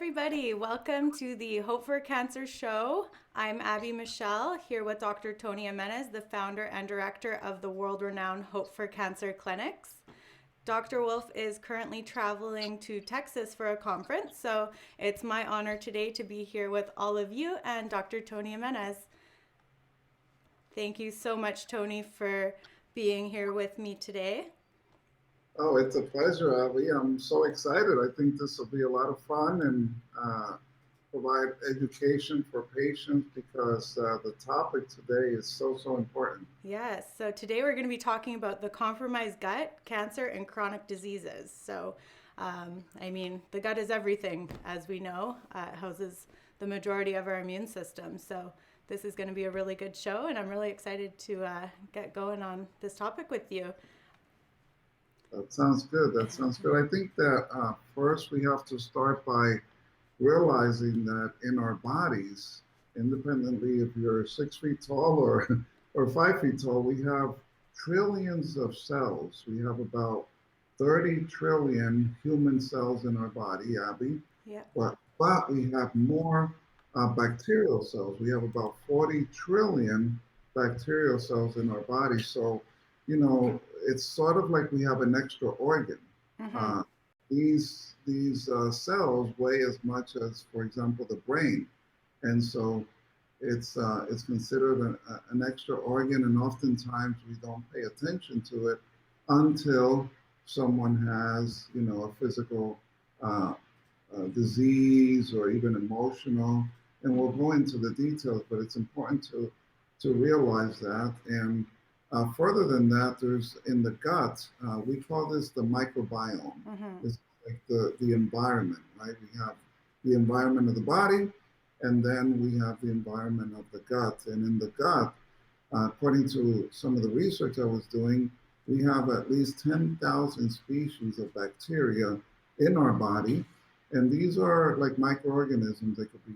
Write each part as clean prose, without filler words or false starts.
everybody. Welcome to the Hope for Cancer show. I'm Abby Michelle, here with Dr. Tony Jimenez, the founder and director of the world-renowned Hope for Cancer clinics. Dr. Wolfe is currently traveling to Texas for a conference, so it's my honor today to be here with all of you and Dr. Tony Jimenez. Thank you so much, Tony, for being here with me today. Oh, it's a pleasure, Avi. I'm so excited. I think this will be a lot of fun and provide education for patients because the topic today is so important. Yes, so today we're going to be talking about the compromised gut, cancer, and chronic diseases. The gut is everything, as we know. It houses the majority of our immune system. So, this is going to be a really good show, and I'm really excited to get going on this topic with you. That sounds good. That sounds good. I think that first we have to start by realizing that in our bodies, independently if you're 6 feet tall or, or 5 feet tall, we have trillions of cells. We have about 30 trillion human cells in our body, Abby. Yeah. But we have more bacterial cells. We have about 40 trillion bacterial cells in our body. So, it's sort of like we have an extra organ. Mm-hmm. Uh, these cells weigh as much as, for example, the brain, and so it's considered an extra organ, and oftentimes we don't pay attention to it until someone has, a physical uh, disease or even emotional. And we'll go into the details, but it's important to realize that. And further than that, there's in the gut, we call this the microbiome. Mm-hmm. It's like the environment, right? We have the environment of the body, and then we have the environment of the gut. And in the gut, according to some of the research I was doing, we have at least 10,000 species of bacteria in our body. And these are like microorganisms. They could be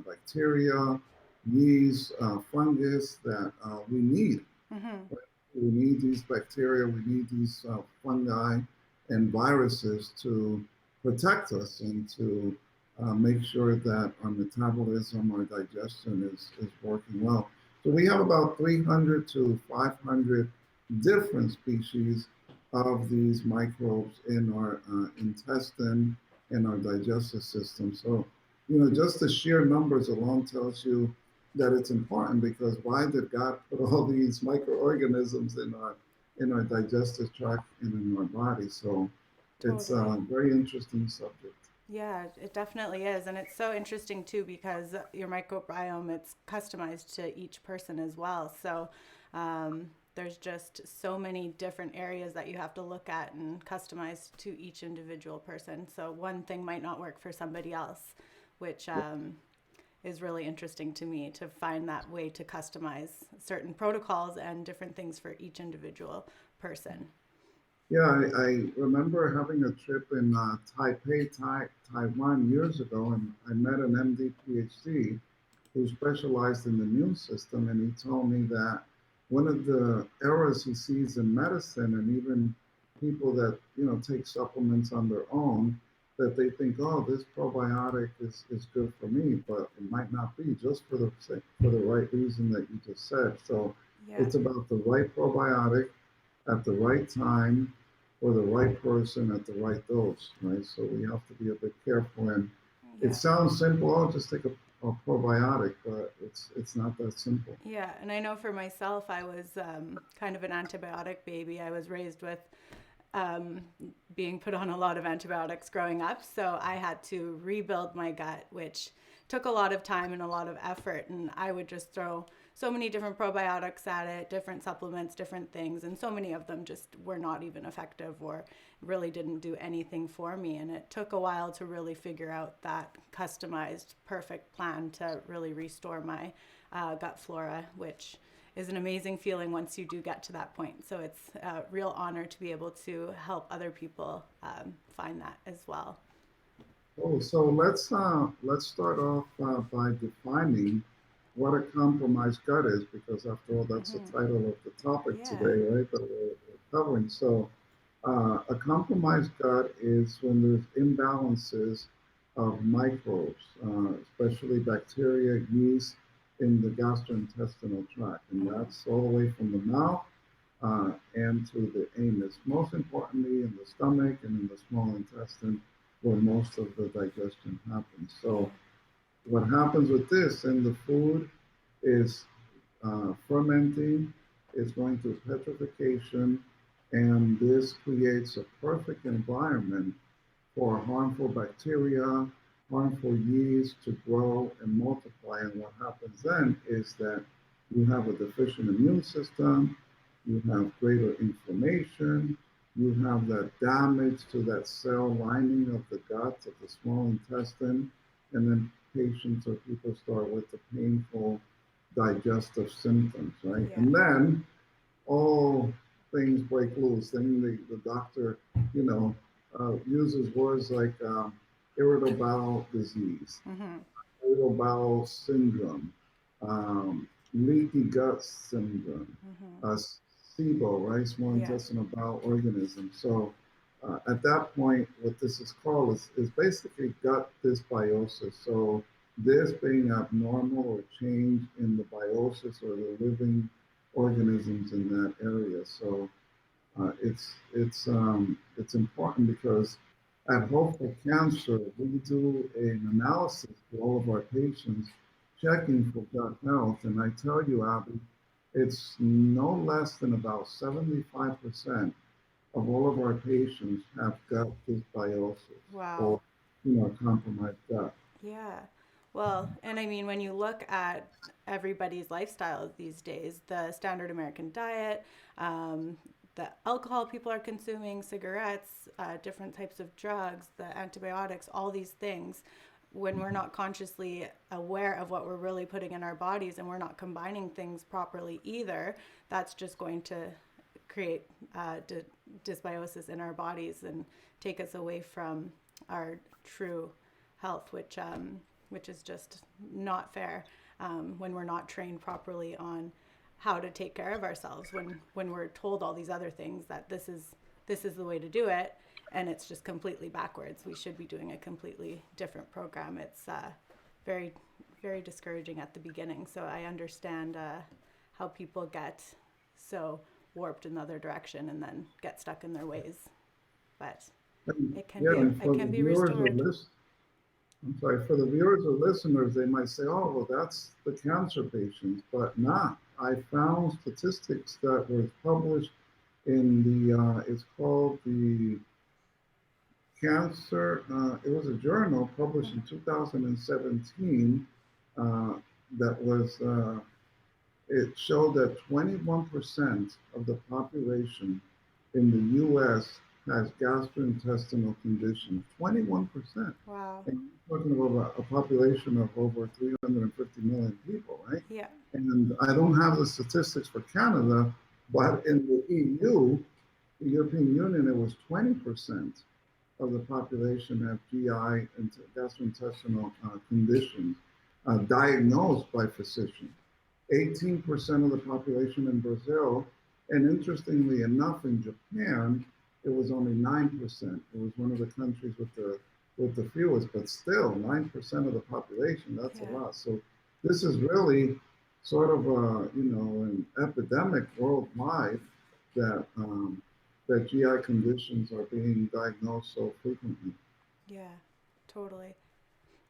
bacteria, yeast, fungus that we need. Mm-hmm. We need these bacteria, we need these fungi and viruses to protect us and to make sure that our metabolism, our digestion is working well. So we have about 300 to 500 different species of these microbes in our intestine and our digestive system. So, just the sheer numbers alone tells you that it's important because why did God put all these microorganisms in our digestive tract and in our body? So it's Totally. a very interesting subject. Yeah, it definitely is. And it's so interesting too because your microbiome, it's customized to each person as well. So there's just so many different areas that you have to look at and customize to each individual person. So one thing might not work for somebody else, which is really interesting to me to find that way to customize certain protocols and different things for each individual person. Yeah, I remember having a trip in Taipei, Taiwan years ago, and I met an MD PhD who specialized in the immune system, and he told me that one of the errors he sees in medicine, and even people that take supplements on their own, that they think, oh, this probiotic is good for me, but it might not be just for the right reason that you just said. So Yeah. it's about the right probiotic at the right time for the right person at the right dose, right? So we have to be a bit careful. And it Yeah. sounds simple, I'll just take a probiotic, but it's not that simple. Yeah, and I know for myself, I was kind of an antibiotic baby. I was raised with um, being put on a lot of antibiotics growing up, so I had to rebuild my gut, which took a lot of time and a lot of effort. And I would just throw so many different probiotics at it, different supplements, different things, and so many of them just were not even effective or really didn't do anything for me. And it took a while to really figure out that customized, perfect plan to really restore my gut flora, which is an amazing feeling once you do get to that point. So it's a real honor to be able to help other people find that as well. Oh, so let's start off by defining what a compromised gut is, because after all, that's the Mm-hmm. title of the topic Yeah. today, right? That we're covering. So, a compromised gut is when there's imbalances of microbes, especially bacteria, yeast in the gastrointestinal tract. And Mm-hmm. that's all the way from the mouth and to the anus. Most importantly, in the stomach and in the small intestine, where most of the digestion happens. Yeah. So, what happens with this in the food is fermenting, it's going through petrification, and this creates a perfect environment for harmful bacteria, harmful yeast to grow and multiply. And what happens then is that you have a deficient immune system, you have greater inflammation, you have that damage to that cell lining of the gut, of the small intestine, and then patients or people start with the painful digestive symptoms, right? Yeah. And then all things break loose. Then the doctor, you know, uses words like irritable bowel disease, Mm-hmm. irritable bowel syndrome, leaky gut syndrome, Mm-hmm. SIBO, right, small Yeah. intestinal bowel organism. So at that point, what this is called is basically gut dysbiosis. So this being abnormal or change in the biosis or the living organisms in that area. So it's important because at Hope for Cancer we do an analysis for all of our patients, checking for gut health, and I tell you, Abby, it's no less than about 75% of all of our patients have gut dysbiosis Wow. or compromised gut. Yeah. Well, and I mean, when you look at everybody's lifestyle these days, the standard American diet, um, the alcohol people are consuming, cigarettes, different types of drugs, the antibiotics, all these things, when we're not consciously aware of what we're really putting in our bodies and we're not combining things properly either, that's just going to create dysbiosis in our bodies and take us away from our true health, which is just not fair when we're not trained properly on how to take care of ourselves. When we're told all these other things that this is the way to do it, and it's just completely backwards. We should be doing a completely different program. It's very very discouraging at the beginning. So I understand how people get so warped in the other direction and then get stuck in their ways. But it can Yeah, be and it for the can be viewers or restored. listeners, I'm sorry, for the viewers or listeners, they might say, oh, well, that's the cancer patients, but not. I found statistics that were published in it's called the Cancer, it was a journal published in 2017 uh, that was, it showed that 21% of the population in the US has gastrointestinal conditions. 21%. Wow. And you're talking about a population of over 350 million people, right? Yeah. And I don't have the statistics for Canada, but in the EU, the European Union, it was 20% of the population have GI and gastrointestinal conditions diagnosed by physicians. 18% of the population in Brazil, and interestingly enough, in Japan, it was only 9%. It was one of the countries with the fewest, but still 9% of the population. That's a Yeah. lot. So this is really sort of a an epidemic worldwide that that GI conditions are being diagnosed so frequently. Yeah. Totally.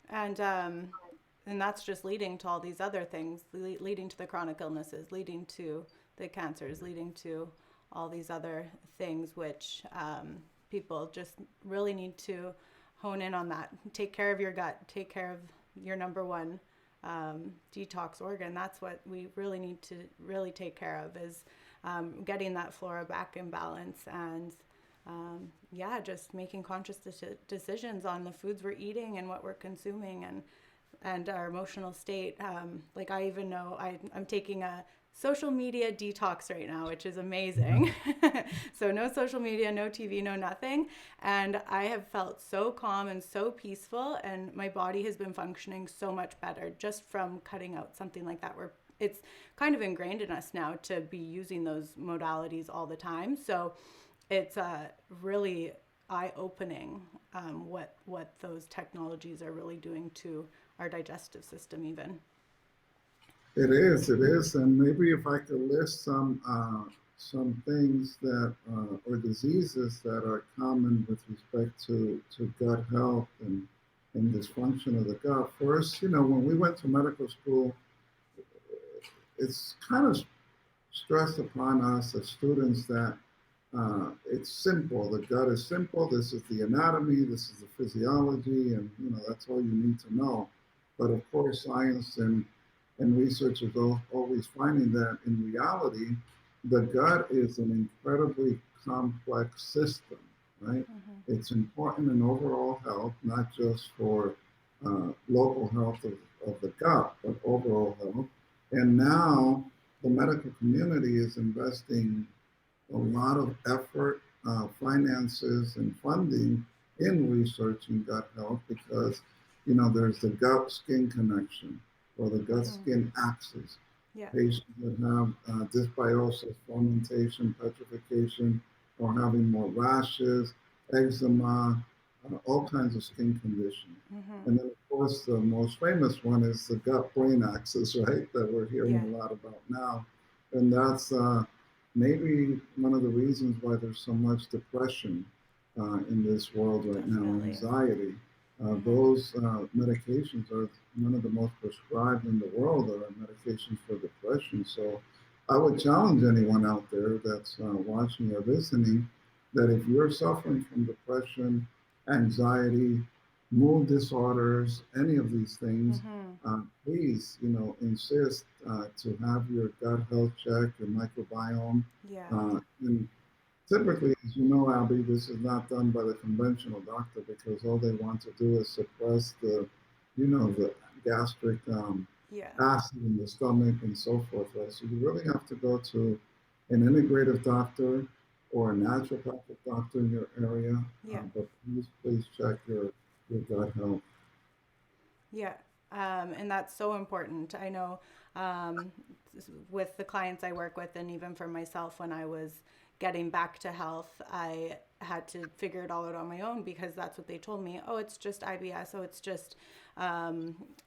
And that's just leading to all these other things, leading to the chronic illnesses, leading to the cancers, leading to all these other things, which people just really need to hone in on that. Take care of your gut. Take care of your number one detox organ. That's what we really need to really take care of is getting that flora back in balance and yeah, just making conscious decisions on the foods we're eating and what we're consuming and our emotional state. Like I even know I'm taking a social media detox right now, which is amazing. So no social media, no TV, no nothing. And I have felt so calm and so peaceful, and my body has been functioning so much better just from cutting out something like that, where it's kind of ingrained in us now to be using those modalities all the time. So it's really eye-opening, what those technologies are really doing to our digestive system even. It is, and maybe if I could list some things that or diseases that are common with respect to gut health and dysfunction of the gut. First, when we went to medical school, it's kind of stressed upon us as students that it's simple. The gut is simple. This is the anatomy. This is the physiology, and that's all you need to know. But of course, science and research is always finding that in reality, the gut is an incredibly complex system, right? Mm-hmm. It's important in overall health, not just for local health of the gut, but overall health. And now the medical community is investing a lot of effort, finances, and funding in researching gut health because, there's the gut skin connection or the gut Mm-hmm. skin axis. Yeah. Patients that have dysbiosis, fermentation, petrification, or having more rashes, eczema, all kinds of skin conditions. Mm-hmm. And then, of course, the most famous one is the gut brain axis, right? That we're hearing Yeah. a lot about now. And that's maybe one of the reasons why there's so much depression in this world right now, Definitely. anxiety. Mm-hmm. Those medications are one of the most prescribed in the world are medications for depression. So I would challenge anyone out there that's watching or listening that if you're suffering from depression, anxiety, mood disorders, any of these things, Mm-hmm. please, insist to have your gut health checked, your microbiome. Yeah. And typically, as you know, Abby, this is not done by the conventional doctor because all they want to do is suppress the gastric Yeah. acid in the stomach and so forth. Right? So you really have to go to an integrative doctor or a naturopathic doctor in your area. Yeah. But please check your gut health. Yeah, and that's so important. I know um, with the clients I work with, and even for myself, when I was getting back to health, I had to figure it all out on my own because that's what they told me. Oh, it's just IBS. Oh, it's just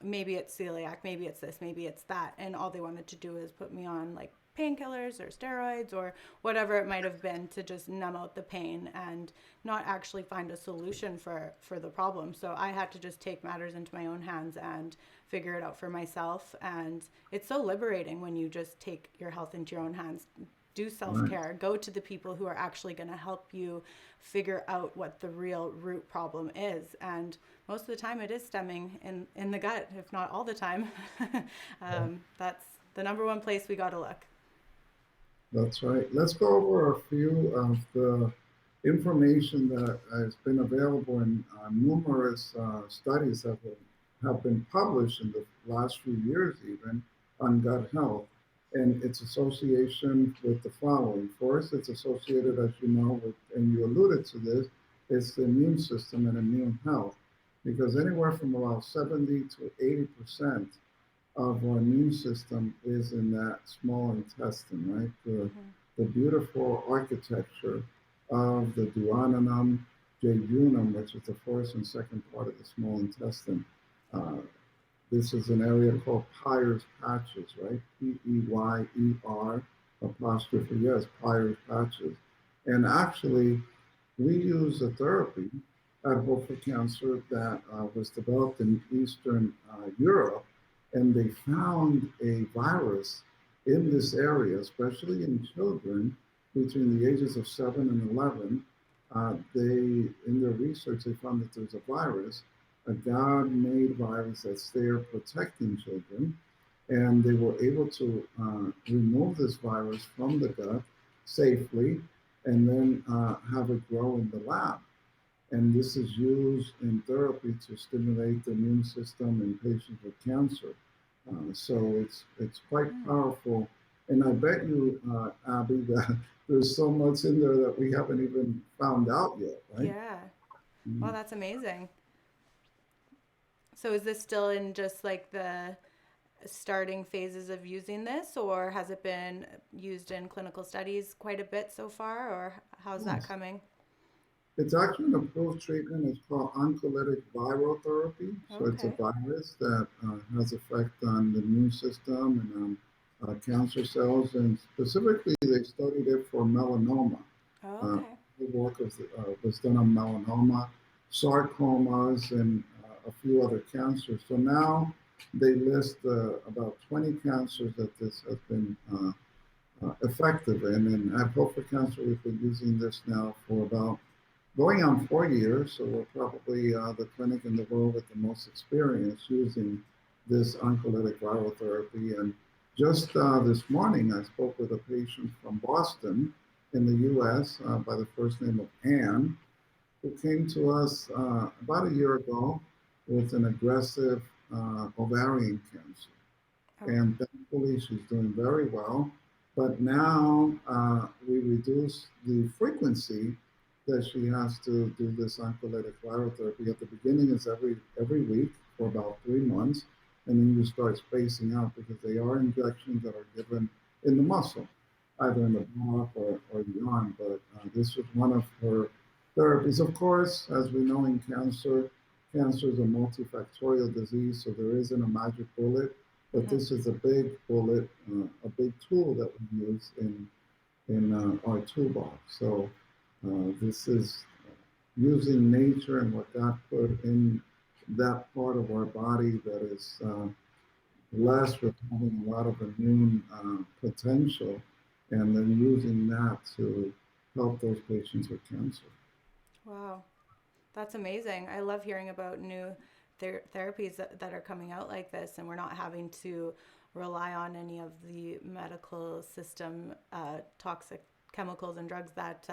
maybe it's celiac. Maybe it's this. Maybe it's that. And all they wanted to do is put me on like painkillers or steroids or whatever it might have been to just numb out the pain and not actually find a solution for the problem. So I had to just take matters into my own hands and figure it out for myself. And it's so liberating when you just take your health into your own hands. Do Right. self-care, go to the people who are actually going to help you figure out what the real root problem is. And most of the time it is stemming in the gut, if not all the time. That's the number one place we got to look. That's right. Let's go over a few of the information that has been available in numerous studies that have been published in the last few years, even on gut health and its association with the following. First, it's associated, as you know, with, and you alluded to this, it's the immune system and immune health, because anywhere from about 70 to 80% of our immune system is in that small intestine, right? Mm-hmm. The beautiful architecture of the duodenum, jejunum, which is the first and second part of the small intestine. Uh, this is an area called Peyer's patches, right? Peyer apostrophe S, Peyer's patches. And actually, we use a therapy at Wolfe Cancer that was developed in Eastern Europe, and they found a virus in this area, especially in children between the ages of 7 and 11. In their research, they found that there's a virus, a God-made virus that's there protecting children, and they were able to remove this virus from the gut safely and then have it grow in the lab. And this is used in therapy to stimulate the immune system in patients with cancer. So it's quite Mm. powerful. And I bet you, Abby, that there's so much in there that we haven't even found out yet, right? Yeah. Well, Mm. that's amazing. So is this still in just like the starting phases of using this, or has it been used in clinical studies quite a bit so far, or how's that Yes. coming? It's actually an approved treatment. It's called oncolytic viral therapy. So it's a Okay. virus that has effect on the immune system and on cancer cells. And specifically, they studied it for melanoma. Uh, Okay. the work was done on melanoma, sarcomas, and a few other cancers. So now they list about 20 cancers that this has been effective in. And at Hope for Cancer, we've been using this now for about going on 4 years. So we're probably the clinic in the world with the most experience using this oncolytic viral therapy. And just this morning, I spoke with a patient from Boston in the US by the first name of Anne, who came to us about a year ago with an aggressive ovarian cancer. Oh, And thankfully, she's doing very well. But now we reduce the frequency that she has to do this oncolytic viral therapy. At the beginning, is every week for about 3 months, and then you start spacing out because they are injections that are given in the muscle, either in the back or the arm. But this was one of her therapies. Of course, as we know in cancer, cancer is a multifactorial disease, so there isn't a magic bullet, but mhm. this is a big bullet, a big tool that we use in our toolbox. So this is using nature and what God put in that part of our body that is blessed with having a lot of immune potential, and then using that to help those patients with cancer. Wow. That's amazing. I love hearing about new therapies that are coming out like this, and we're not having to rely on any of the medical system toxic chemicals and drugs that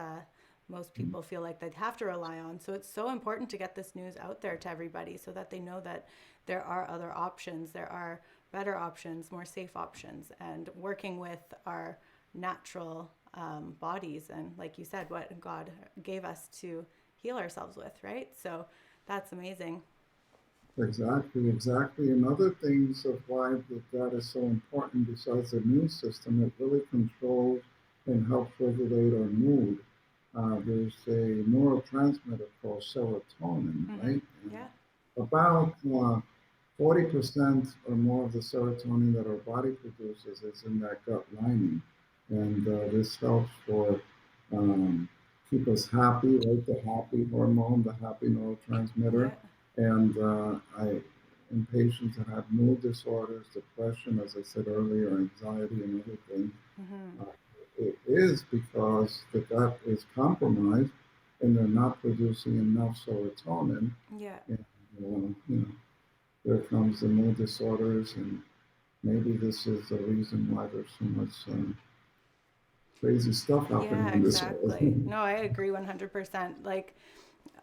most people feel like they'd have to rely on. So it's so important to get this news out there to everybody so that they know that there are other options, there are better options, more safe options, and working with our natural bodies and, like you said, what God gave us to heal ourselves with, right? So that's amazing. Exactly, exactly. And other things of why that is so important besides the immune system, it really controls and helps regulate our mood. There's a neurotransmitter called serotonin, Mm-hmm. right? And Yeah. about 40% or more of the serotonin that our body produces is in that gut lining. And this helps for um, keep us happy, right? The happy hormone, the happy neurotransmitter. Yeah. And in patients that have mood disorders, depression, as I said earlier, anxiety and other things, Mm-hmm. uh, it is because the gut is compromised and they're not producing enough serotonin. Yeah. And, there comes the mood disorders, and maybe this is the reason why there's so much crazy stuff happening Yeah, in this world. exactly. No, I agree 100%. Like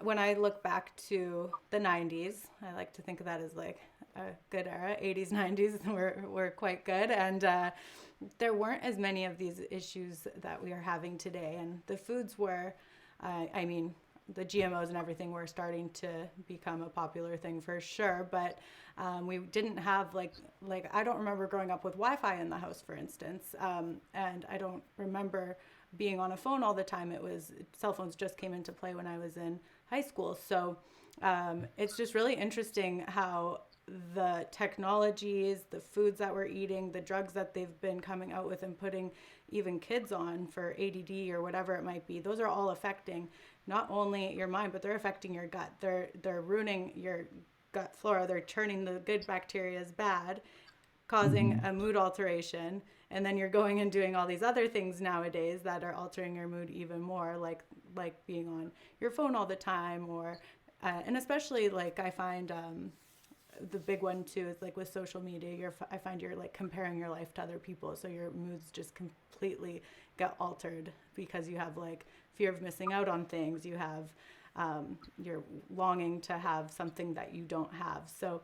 when I look back to the 90s, I like to think of that as like a good era. 80s, 90s were quite good. And there weren't as many of these issues that we are having today. And the foods were, I mean, the GMOs and everything were starting to become a popular thing for sure. But we didn't have like I don't remember growing up with Wi-Fi in the house, for instance, and I don't remember being on a phone all the time. It was cell phones just came into play when I was in high school. So it's just really interesting how the technologies, the foods that we're eating, the drugs that they've been coming out with and putting even kids on for ADD or whatever it might be, those are all affecting not only your mind, but they're affecting your gut. They're ruining your gut flora. They're turning the good bacteria as bad, causing Mhm. a mood alteration, and then you're going and doing all these other things nowadays that are altering your mood even more, like being on your phone all the time, or and especially like I find the big one too is like with social media. I find you're like comparing your life to other people, so your moods just completely get altered because you have like fear of missing out on things. You have you're longing to have something that you don't have. So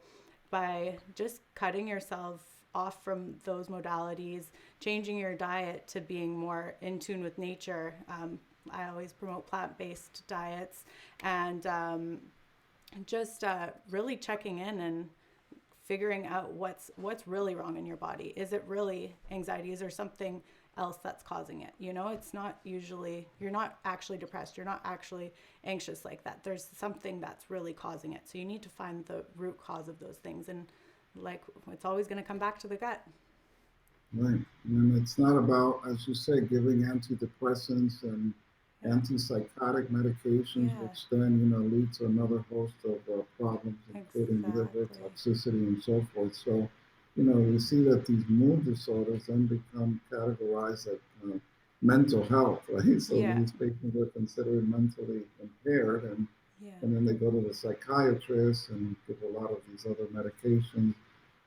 by just cutting yourself off from those modalities, changing your diet to being more in tune with nature. I always promote plant-based diets, and just really checking in and figuring out what's really wrong in your body. Is it really anxiety? Is there something else that's causing it. You know, it's not usually, you're not actually depressed, you're not actually anxious like that. There's something that's really causing it. So you need to find the root cause of those things. And like, it's always going to come back to the gut. Right. And it's not about, as you say, giving antidepressants and Yeah. antipsychotic medications, Yeah. which then, lead to another host of problems, including liver Exactly. toxicity and so forth. So, we see that these mood disorders then become categorized as mental health, right? So Yeah. these patients are considered mentally impaired, Yeah. and then they go to the psychiatrist and give a lot of these other medications.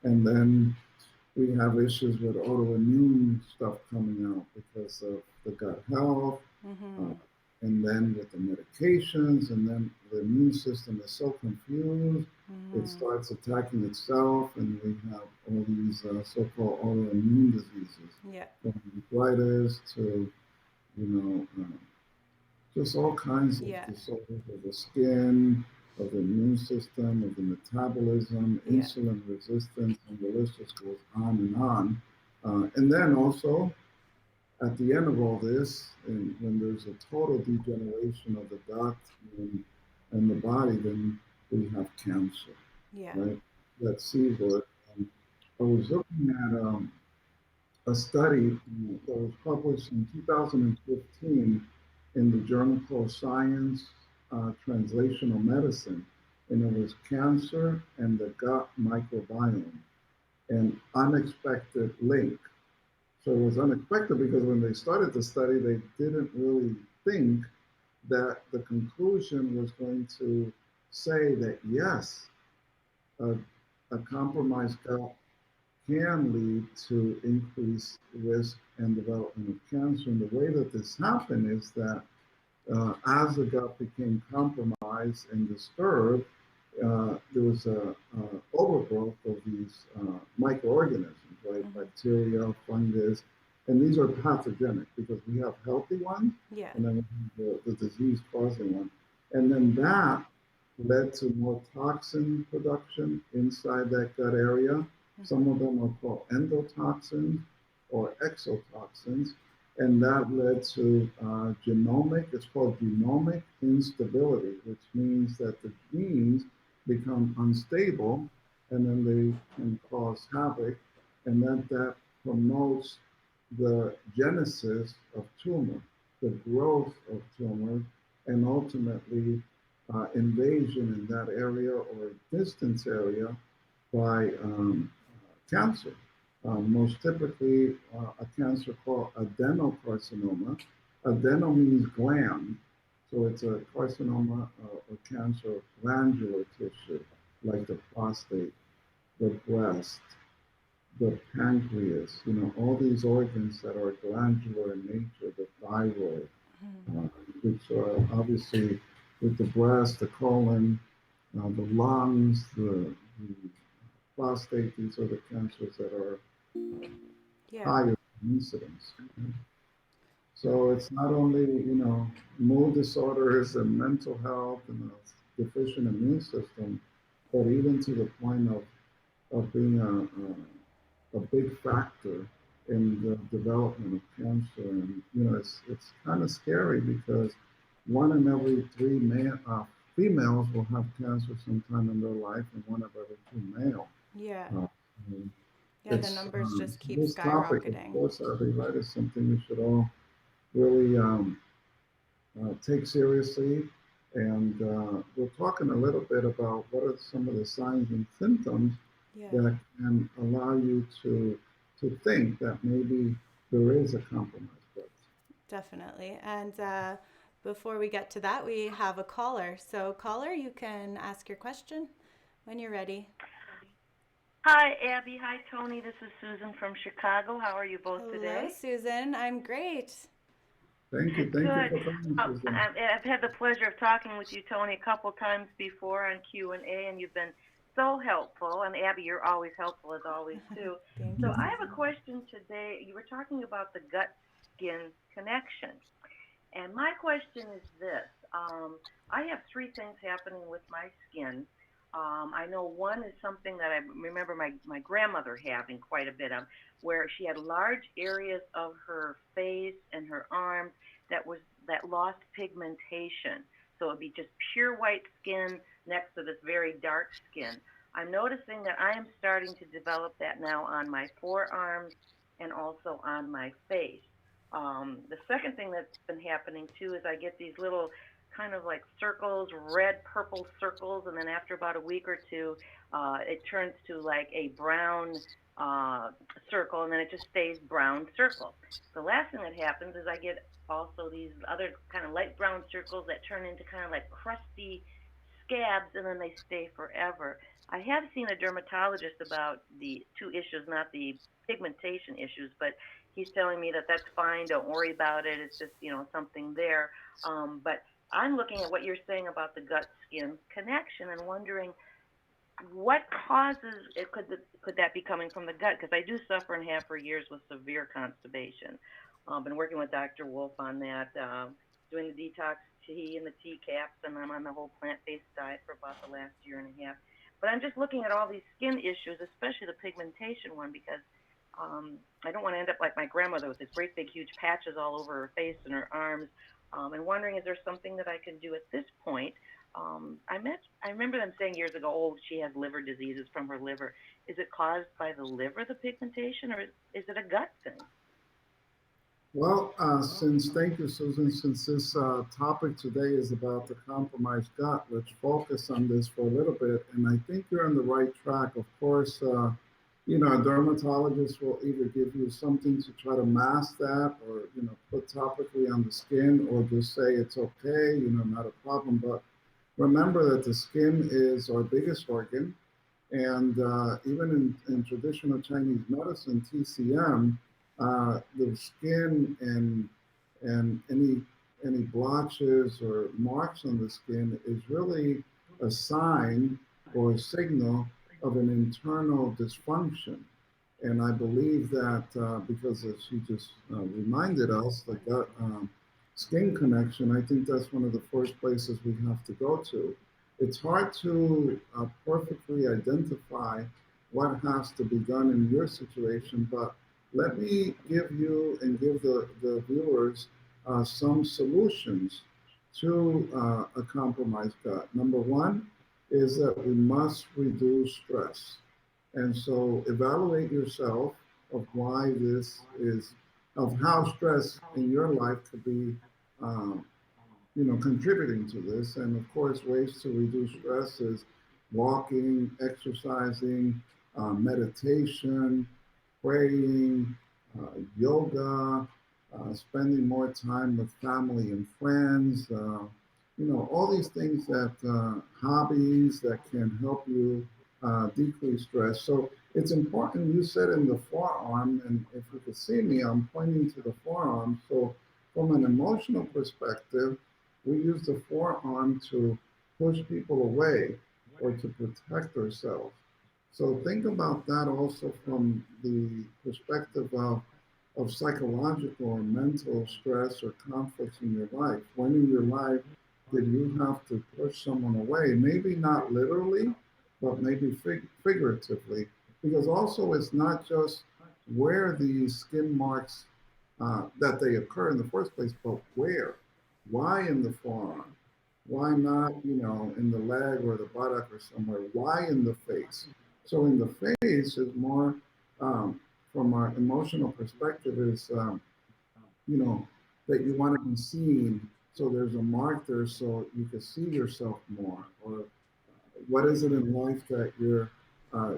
And then we have issues with autoimmune stuff coming out because of the gut health, uh, Mm-hmm. and then with the medications, and then the immune system is so confused, it Mm-hmm. starts attacking itself, and we have all these so-called autoimmune diseases, Yeah. from arthritis to, you know, uh, just all kinds of Yeah. disorders of the skin, of the immune system, of the metabolism, Yeah. insulin resistance, and the list just goes on and on. And then also, at the end of all this, and when there's a total degeneration of the gut and the body, then we have cancer, Yeah. right? That's severe. Um, I was looking at a study that was published in 2015 in the journal called Science Translational Medicine, and it was cancer and the gut microbiome, an unexpected link. So it was unexpected because when they started the study, they didn't really think that the conclusion was going to say that yes, a, a compromised gut can lead to increased risk and development of cancer. And the way that this happened is that as the gut became compromised and disturbed, there was a overgrowth of these microorganisms, right? Mm-hmm. Bacteria, fungus, and these are pathogenic because we have healthy ones, Yeah. and then we have the disease-causing one, and then that led to more toxin production inside that gut area. Mm-hmm. Some of them are called endotoxins or exotoxins, and that led to it's called genomic instability, which means that the genes become unstable and then they can cause havoc, and that promotes the genesis of tumor, the growth of tumor, and ultimately invasion in that area or distance area by cancer. Most typically, a cancer called adenocarcinoma. Adeno means gland, so it's a carcinoma or cancer of glandular tissue, like the prostate, the breast, the pancreas, all these organs that are glandular in nature, the thyroid, Mm-hmm. uh, which are obviously with the breast, the colon, the lungs, the prostate. These are the cancers that are Yeah. higher incidence. So it's not only, mood disorders and mental health and a deficient immune system, but even to the point of being a big factor in the development of cancer. And, it's kind of scary because one in every three females will have cancer sometime in their life, and one of every two male. Yeah. Uh, Yeah. The it's numbers just keep this topic, of skyrocketing. course, Abby, right, is something we should all really take seriously. And we're talking a little bit about what are some of the signs and symptoms Yeah. that can allow you to think that maybe there is a compromise. But Definitely. And before we get to that, we have a caller. So, caller, you can ask your question when you're ready. Hi, Abby. Hi, Tony. This is Susan from Chicago. How are you both Hello, today? Susan. I'm great. thank you Good. for coming, Susan. I've had the pleasure of talking with you, Tony, a couple times before on Q&A, and you've been so helpful. And Abby, you're always helpful as always too. Thank So you, I have a Susan. question today. You were talking about the gut-skin connection, and my question is this: I have three things happening with my skin. I know one is something that I remember my grandmother having quite a bit of, where she had large areas of her face and her arms that lost pigmentation. So it'd be just pure white skin next to this very dark skin. I'm noticing that I am starting to develop that now on my forearms and also on my face. The second thing that's been happening too is I get these little kind of like circles, red, purple circles, and then after about a week or two, it turns to like a brown uh, circle, and then it just stays brown circle. The last thing that happens is I get also these other kind of light brown circles that turn into kind of like crusty scabs, and then they stay forever. I have seen a dermatologist about the two issues, not the pigmentation issues, but he's telling me that that's fine. Don't worry about it. It's just something there. But I'm looking at what you're saying about the gut skin connection and wondering what causes it. Could that be coming from the gut? Because I do suffer and have for years with severe constipation. Been working with Dr. Wolfe on that, doing the detox tea and the tea caps, and I'm on the whole plant-based diet for about the last year and a half. But I'm just looking at all these skin issues, especially the pigmentation one, because I don't want to end up like my grandmother with these great big huge patches all over her face and her arms, and wondering is there something that I can do at this point. I remember them saying years ago, oh, she has liver diseases from her liver. Is it caused by the liver, the pigmentation, or is it a gut thing? Well, thank you, Susan, since this topic today is about the compromised gut, let's focus on this for a little bit. And I think you're on the right track. Of course, a dermatologist will either give you something to try to mask that or, put topically on the skin or just say it's okay, not a problem. But remember that the skin is our biggest organ. And even in traditional Chinese medicine, TCM, the skin and any blotches or marks on the skin is really a sign or a signal of an internal dysfunction. And I believe that because as you just reminded us, the gut skin connection, I think that's one of the first places we have to go to. It's hard to perfectly identify what has to be done in your situation, but let me give you and give the viewers some solutions to a compromised gut. Number one is that we must reduce stress. And so evaluate yourself of why this is, of how stress in your life could be um, contributing to this. And of course, ways to reduce stress is walking, exercising, meditation, praying, yoga, spending more time with family and friends. All these things that hobbies that can help you decrease stress. So it's important. You said in the forearm, and if you could see me, I'm pointing to the forearm. So from an emotional perspective, we use the forearm to push people away or to protect ourselves. So think about that also from the perspective of psychological or mental stress or conflicts in your life. When in your life did you have to push someone away? Maybe not literally, but maybe figuratively. Because also it's not just where these skin marks that they occur in the first place, but where? Why in the forearm? Why not, in the leg or the buttock or somewhere? Why in the face? So in the face is more, um, from our emotional perspective, is that you want to be seen. So there's a mark there, so you can see yourself more. Or what is it in life that you're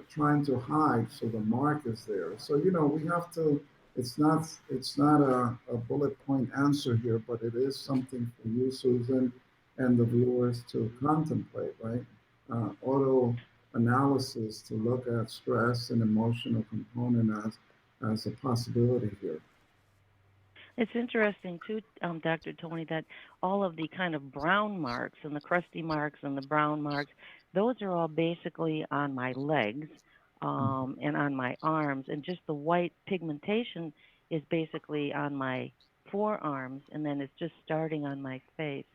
trying to hide so the mark is there? So we have to. It's not a bullet point answer here, but it is something for you, Susan, and the viewers to contemplate, right? Auto analysis to look at stress and emotional component as a possibility here. It's interesting too, Dr. Tony, that all of the kind of brown marks and the crusty marks and the brown marks, those are all basically on my legs and on my arms, and just the white pigmentation is basically on my forearms, and then it's just starting on my face.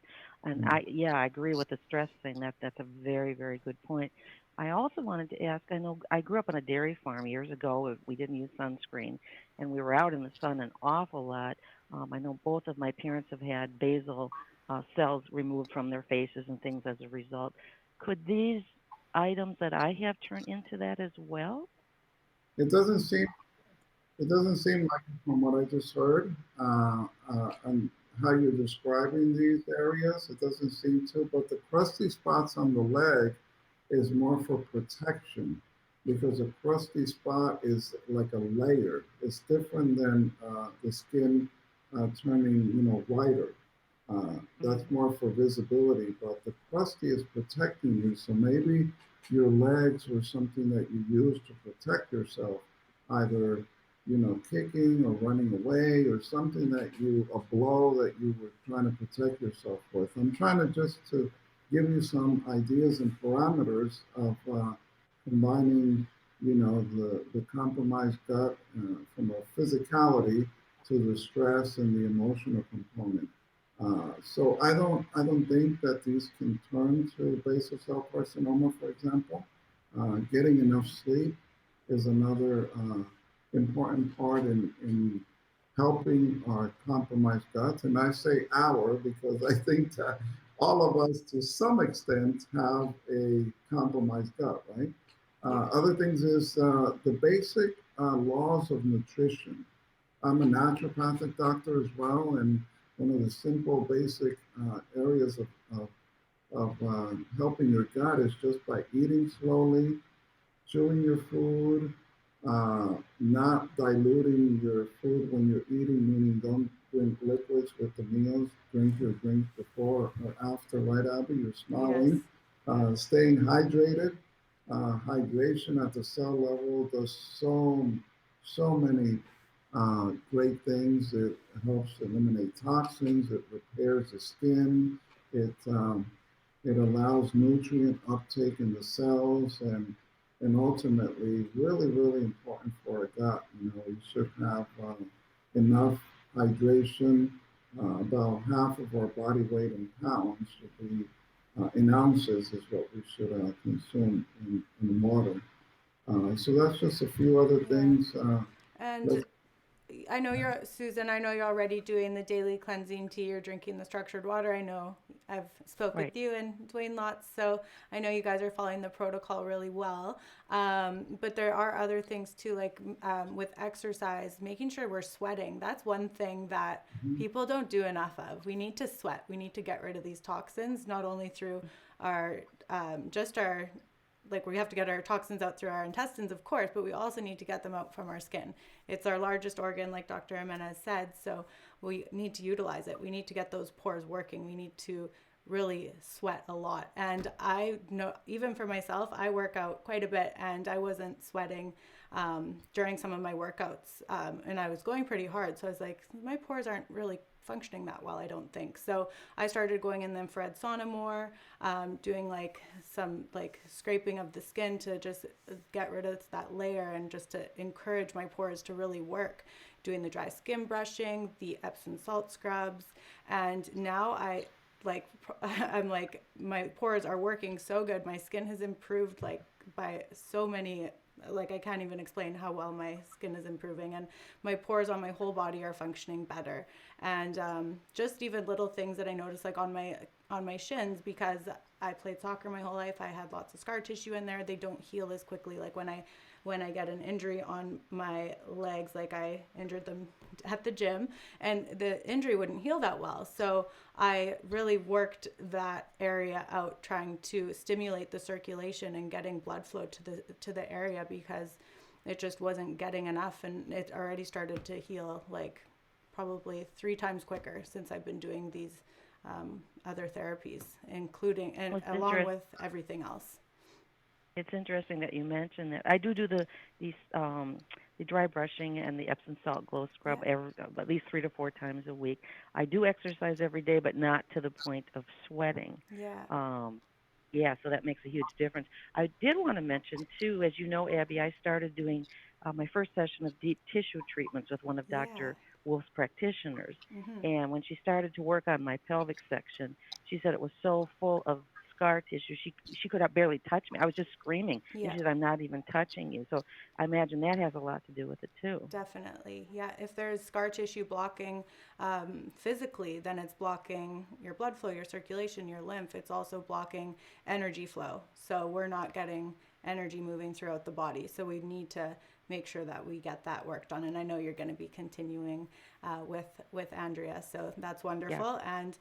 And Mm. I agree with the stress thing. That's a very, very good point. I also wanted to ask. I know I grew up on a dairy farm years ago. We didn't use sunscreen, and we were out in the sun an awful lot. I know both of my parents have had basal cells removed from their faces and things as a result. Could these items that I have turn into that as well? It doesn't seem It doesn't seem like it from what I just heard, and how you're describing these areas. It doesn't seem to, but the crusty spots on the leg is more for protection because a crusty spot is like a layer. It's different than the skin turning, whiter. That's Hmm. more for visibility, but the crusty is protecting you. So maybe your legs were something that you use to protect yourself, either kicking or running away or something a blow that you were trying to protect yourself with. I'm trying to just to give you some ideas and parameters of combining, the compromised gut from a physicality to the stress and the emotional component. So I don't think that these can turn to basal cell carcinoma, for example. Getting enough sleep is another important part in helping our compromised guts. And I say our because I think that all of us, to some extent, have a compromised gut, right? Yeah. Other things is the basic laws of nutrition. I'm a naturopathic doctor as well, and one of the simple, basic areas of helping your gut is just by eating slowly, chewing your food, not diluting your food when you're eating, meaning don't drink liquids with the meals, drink your drink before or after, right, Abby? You're Yes. smiling. Yep. Staying hydrated. Hydration at the cell level does so many great things. It helps eliminate toxins. It repairs the skin. It allows nutrient uptake in the cells and ultimately really important for a gut. You should have enough hydration. About half of our body weight in pounds should be in ounces is what we should consume in water. So that's just a few other Yeah. things. And Let's, I know you're Susan. I know you're already doing the daily cleansing tea. You're drinking the structured water. I know I've spoke with Right. you and Dwayne lots, so I know you guys are following the protocol really well. But there are other things too, like with exercise, making sure we're sweating. That's one thing that people don't do enough of. We need to sweat. We need to get rid of these toxins, not only through our just our like we have to get our toxins out through our intestines, of course, but we also need to get them out from our skin. It's our largest organ, like Dr. Jimenez said, so we need to utilize it. We need to get those pores working. We need to really sweat a lot. And I know, even for myself, I work out quite a bit and I wasn't sweating during some of my workouts. And I was going pretty hard. So I was like, my pores aren't really functioning that well, I don't think. So I started going in the infrared sauna more, doing like some like scraping of the skin to just get rid of that layer and just to encourage my pores to really work. Doing the dry skin brushing, the Epsom salt scrubs, and now I'm like my pores are working so good. My skin has improved like by so many, like I can't even explain how well my skin is improving, and my pores on my whole body are functioning better. And just even little things that I noticed, like on my shins, because I played soccer my whole life. I had lots of scar tissue in there. They don't heal as quickly. Like when I get an injury on my legs, like I injured them at the gym, and the injury wouldn't heal that well. So I really worked that area out, trying to stimulate the circulation and getting blood flow to the area, because it just wasn't getting enough, and it already started to heal like probably 3 times quicker since I've been doing these other therapies, including and Well, it's along interesting. with everything else. It's interesting that you mentioned that. I do these the dry brushing and the Epsom salt glow scrub Yeah, at least 3 to 4 times a week. I do exercise every day, but not to the point of sweating. yeah, Um, yeah, so that makes a huge difference. I did want to mention too, as you know, Abby, I started doing my first session of deep tissue treatments with one of yeah. Dr. Wolfe's practitioners. Mm-hmm. And when she started to work on my pelvic section, she said it was so full of scar tissue. She could barely touch me. I was just screaming. And Yeah. she said, "I'm not even touching you." So I imagine that has a lot to do with it too. Definitely. Yeah. If there's scar tissue blocking physically, then it's blocking your blood flow, your circulation, your lymph. It's also blocking energy flow. So we're not getting energy moving throughout the body. So we need to make sure that we get that work done. And I know you're going to be continuing with Andrea. So that's Yeah. wonderful. And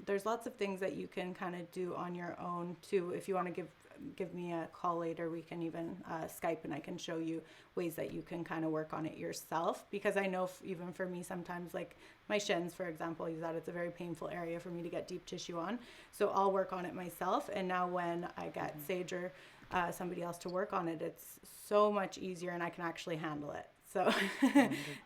there's lots of things that you can kind of do on your own too. If you want to give me a call later, we can even Skype and I can show you ways that you can kind of work on it yourself, because I know even for me sometimes, like my shins for example, is that it's a very painful area for me to get deep tissue on, so I'll work on it myself. And now when I get Sage or somebody else to work on it, it's so much easier and I can actually handle it. So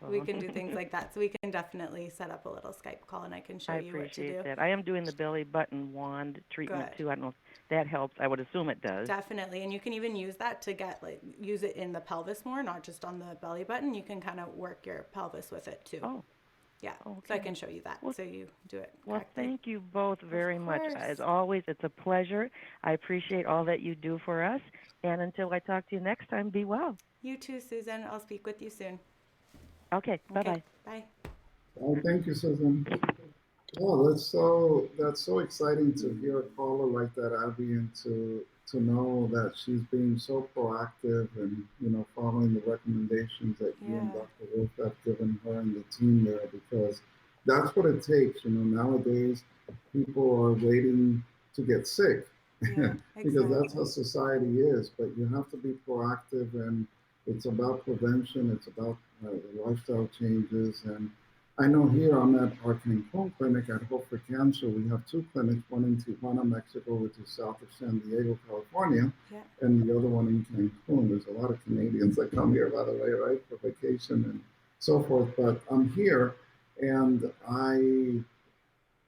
we can do things like that. So we can definitely set up a little Skype call and I can show I you what to appreciate do. that. I am doing the belly button wand treatment Good. too. I don't know if that helps. I would assume it does. Definitely. And you can even use that to use it in the pelvis more, not just on the belly button. You can kind of work your pelvis with it too. Oh, Yeah. okay. So I can show you that Well, so you do it well, correctly. thank you both very Of much. course. As always, it's a pleasure. I appreciate all that you do for us. And until I talk to you next time, be well. You too, Susan. I'll speak with you soon. Okay, Okay. bye-bye. Bye. Oh, thank you, Susan. Oh, that's so exciting to hear a caller like that, Abby, and to know that she's being so proactive and following the recommendations that you and Yeah. Dr. Wolf have given her and the team there, because that's what it takes. Nowadays people are waiting to get sick Yeah. because that's Exactly. how society is. But you have to be proactive, and it's about prevention. It's about lifestyle changes. And I know here I'm at our Cancun clinic at Hope for Cancer. We have two clinics, one in Tijuana, Mexico, which is south of San Diego, California, Yeah. and the other one in Cancun. There's a lot of Canadians that come here, by the way, right, for vacation and so forth. But I'm here, and I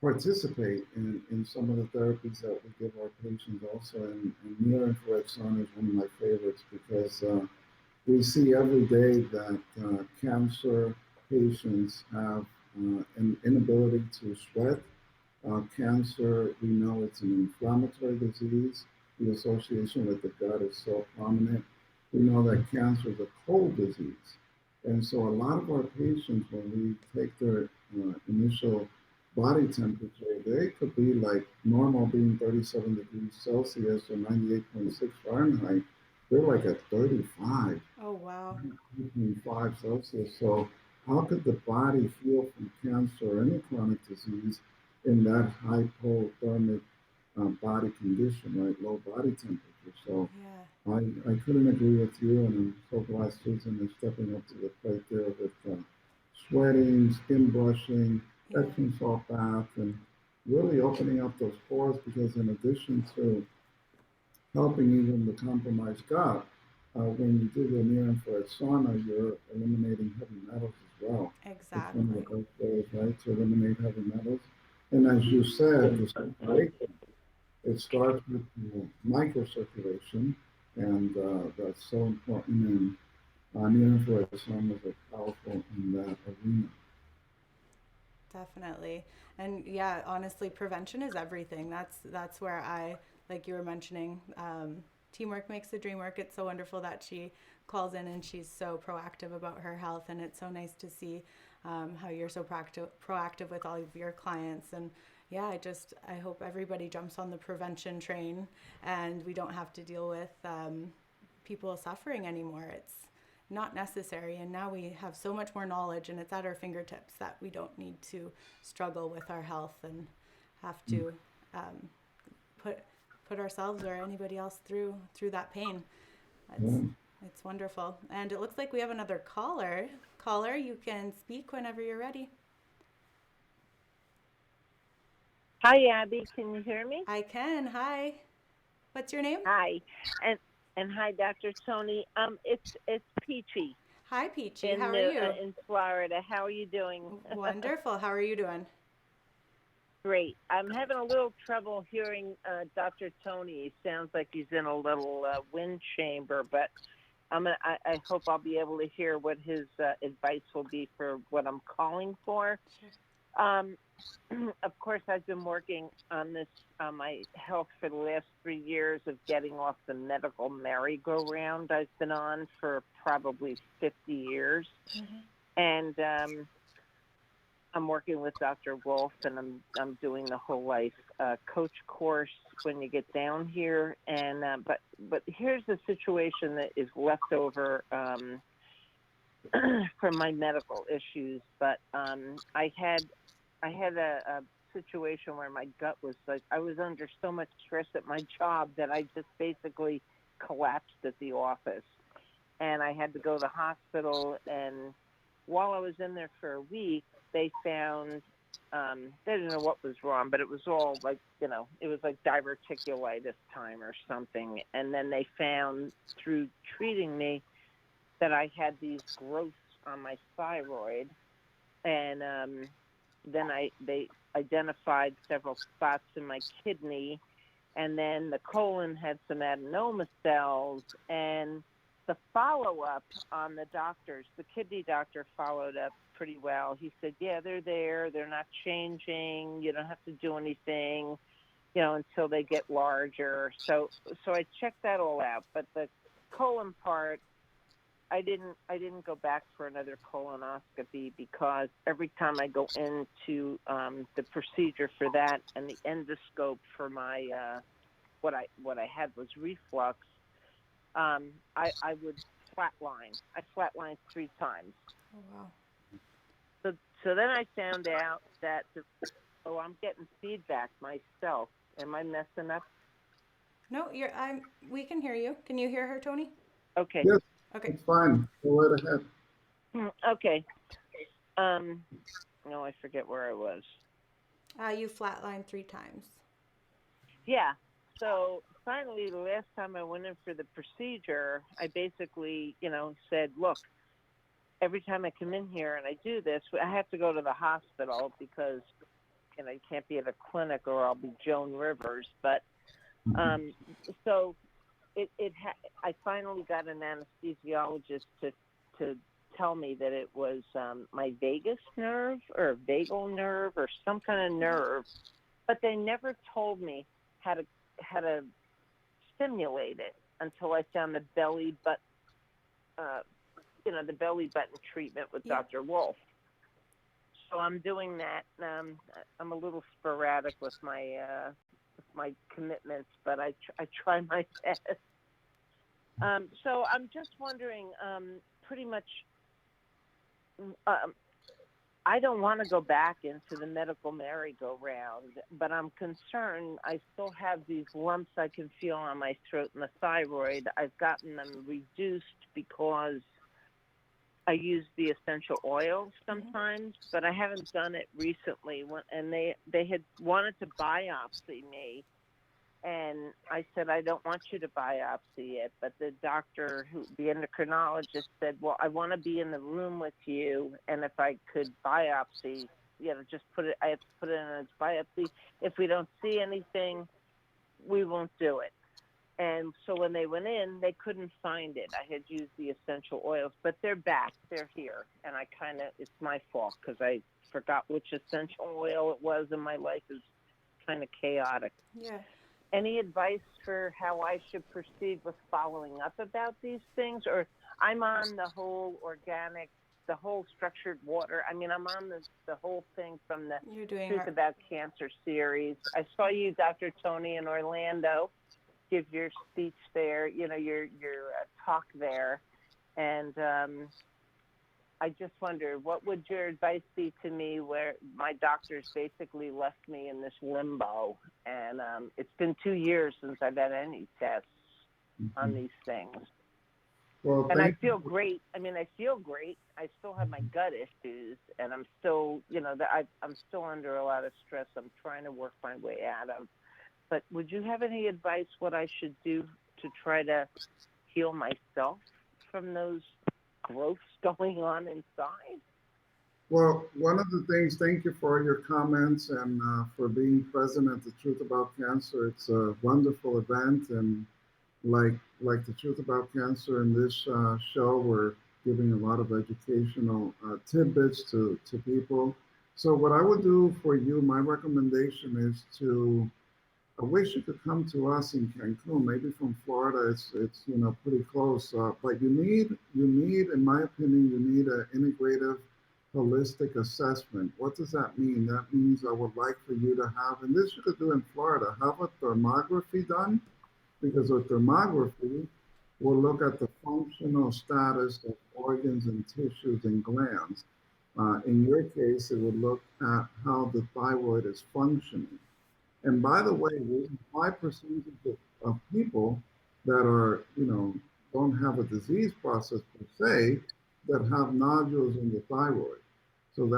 participate in some of the therapies that we give our patients also. And near-infrared sauna is one of my favorites because we see every day that cancer patients have an inability to sweat. Cancer, we know it's an inflammatory disease. The association with the gut is so prominent. We know that cancer is a cold disease. And so a lot of our patients, when we take their initial body temperature, they could be like normal being 37 degrees Celsius or 98.6 Fahrenheit. They're like at 35. Oh, wow. 5 Celsius. So how could the body heal from cancer or any chronic disease in that hypothermic body condition, right? Low body temperature. So Yeah. I couldn't agree with you, and I'm so glad Susan is stepping up to the plate there with sweating, skin brushing, Yeah. Epsom salt bath, and really opening up those pores, because in addition to helping even the compromised gut, when you do the near-infrared sauna, you're eliminating heavy metals as well. It's one of the Exactly. best ways, right, to eliminate heavy metals. And as you said, the circulation, it starts with the microcirculation, and that's so important. And near-infrared sauna is powerful in that arena. Definitely. And yeah, honestly, prevention is everything. That's where like you were mentioning, teamwork makes the dream work. It's so wonderful that she calls in and she's so proactive about her health, and it's so nice to see how you're so proactive with all of your clients. And yeah, I hope everybody jumps on the prevention train, and we don't have to deal with people suffering anymore. It's not necessary, and now we have so much more knowledge and it's at our fingertips that we don't need to struggle with our health and have to um, put ourselves or anybody else through that pain. it's Yeah. it's wonderful. And it looks like we have another caller. You can speak whenever you're ready. Hi, Abby. Can you hear me? I can. Hi, what's your name? Hi, and hi, Dr. Tony. It's Peachy Hi, Peachy, how are you? in Florida. How are you doing? Wonderful. How are you doing? Great. I'm having a little trouble hearing Dr. Tony. He sounds like he's in a little wind chamber, but I hope I'll be able to hear what his advice will be for what I'm calling for. Um, of course, I've been working on this my health for the last 3 years of getting off the medical merry-go-round I've been on for probably 50 years, and I'm working with Dr. Wolfe, and I'm doing the whole life coach course when you get down here. And but here's the situation that is left over from my medical issues. But I had a situation where my gut was like, I was under so much stress at my job that I just basically collapsed at the office, and I had to go to the hospital. And while I was in there for a week, they found, they didn't know what was wrong, but it was all like, it was like diverticulitis time or something. And then they found through treating me that I had these growths on my thyroid. And then they identified several spots in my kidney. And then the colon had some adenoma cells. And the follow-up on the kidney doctor followed up pretty well. He said, yeah, they're there. They're not changing. You don't have to do anything, until they get larger. So I checked that all out. But the colon part, I didn't go back for another colonoscopy because every time I go into the procedure for that and the endoscope for my what I had was reflux, I would flatline. I flatlined 3 times. Oh, wow. So then I found out that I'm getting feedback myself. Am I messing up? No, we can hear you. Can you hear her, Tony? Okay. Yes, Okay. it's fine. Go right ahead. Okay. No, I forget where I was. You flatlined 3 times. Yeah. So finally, the last time I went in for the procedure, I basically, said, look, every time I come in here and I do this, I have to go to the hospital because, you can't be at a clinic or I'll be Joan Rivers. But so I finally got an anesthesiologist to tell me that it was my vagus nerve or vagal nerve or some kind of nerve, but they never told me how to stimulate it until I found the belly button, the belly button treatment with Dr. Wolfe. So I'm doing that. I'm a little sporadic with my commitments, but I try my best. So I'm just wondering, pretty much, I don't want to go back into the medical merry-go-round, but I'm concerned. I still have these lumps I can feel on my throat and the thyroid. I've gotten them reduced because I use the essential oils sometimes, but I haven't done it recently. And they had wanted to biopsy me. And I said, I don't want you to biopsy it. But the doctor, the endocrinologist, said, well, I want to be in the room with you. And if I could biopsy, just I have to put it in as biopsy. If we don't see anything, we won't do it. And so when they went in, they couldn't find it. I had used the essential oils, but they're back. They're here. And it's my fault because I forgot which essential oil it was, and my life is kind of chaotic. Yeah. Any advice for how I should proceed with following up about these things? Or I'm on the whole organic, the whole structured water. I mean, I'm on the whole thing from the Truth About Cancer series. I saw you, Dr. Tony, in Orlando, give your speech there, your talk there. And I just wonder, what would your advice be to me where my doctors basically left me in this limbo? And it's been 2 years since I've had any tests on these things. Well, and I feel great. I mean, I feel great. I still have my gut issues, and I'm still, I'm still under a lot of stress. I'm trying to work my way out of. But would you have any advice what I should do to try to heal myself from those growths going on inside? Well, one of the things, thank you for your comments and for being present at the Truth About Cancer. It's a wonderful event, and like like the truth about cancer in this show, we're giving a lot of educational tidbits to people. So what I would do for you, my recommendation is to I wish you could come to us in Cancun. Maybe from Florida, it's pretty close. But you need, in my opinion, you need an integrative, holistic assessment. What does that mean? That means I would like for you to have, and this you could do in Florida, have a thermography done, because a thermography will look at the functional status of organs and tissues and glands. In your case, it would look at how the thyroid is functioning. And by the way, there's a high percentage of people that are, don't have a disease process per se, that have nodules in the thyroid. So Mhm.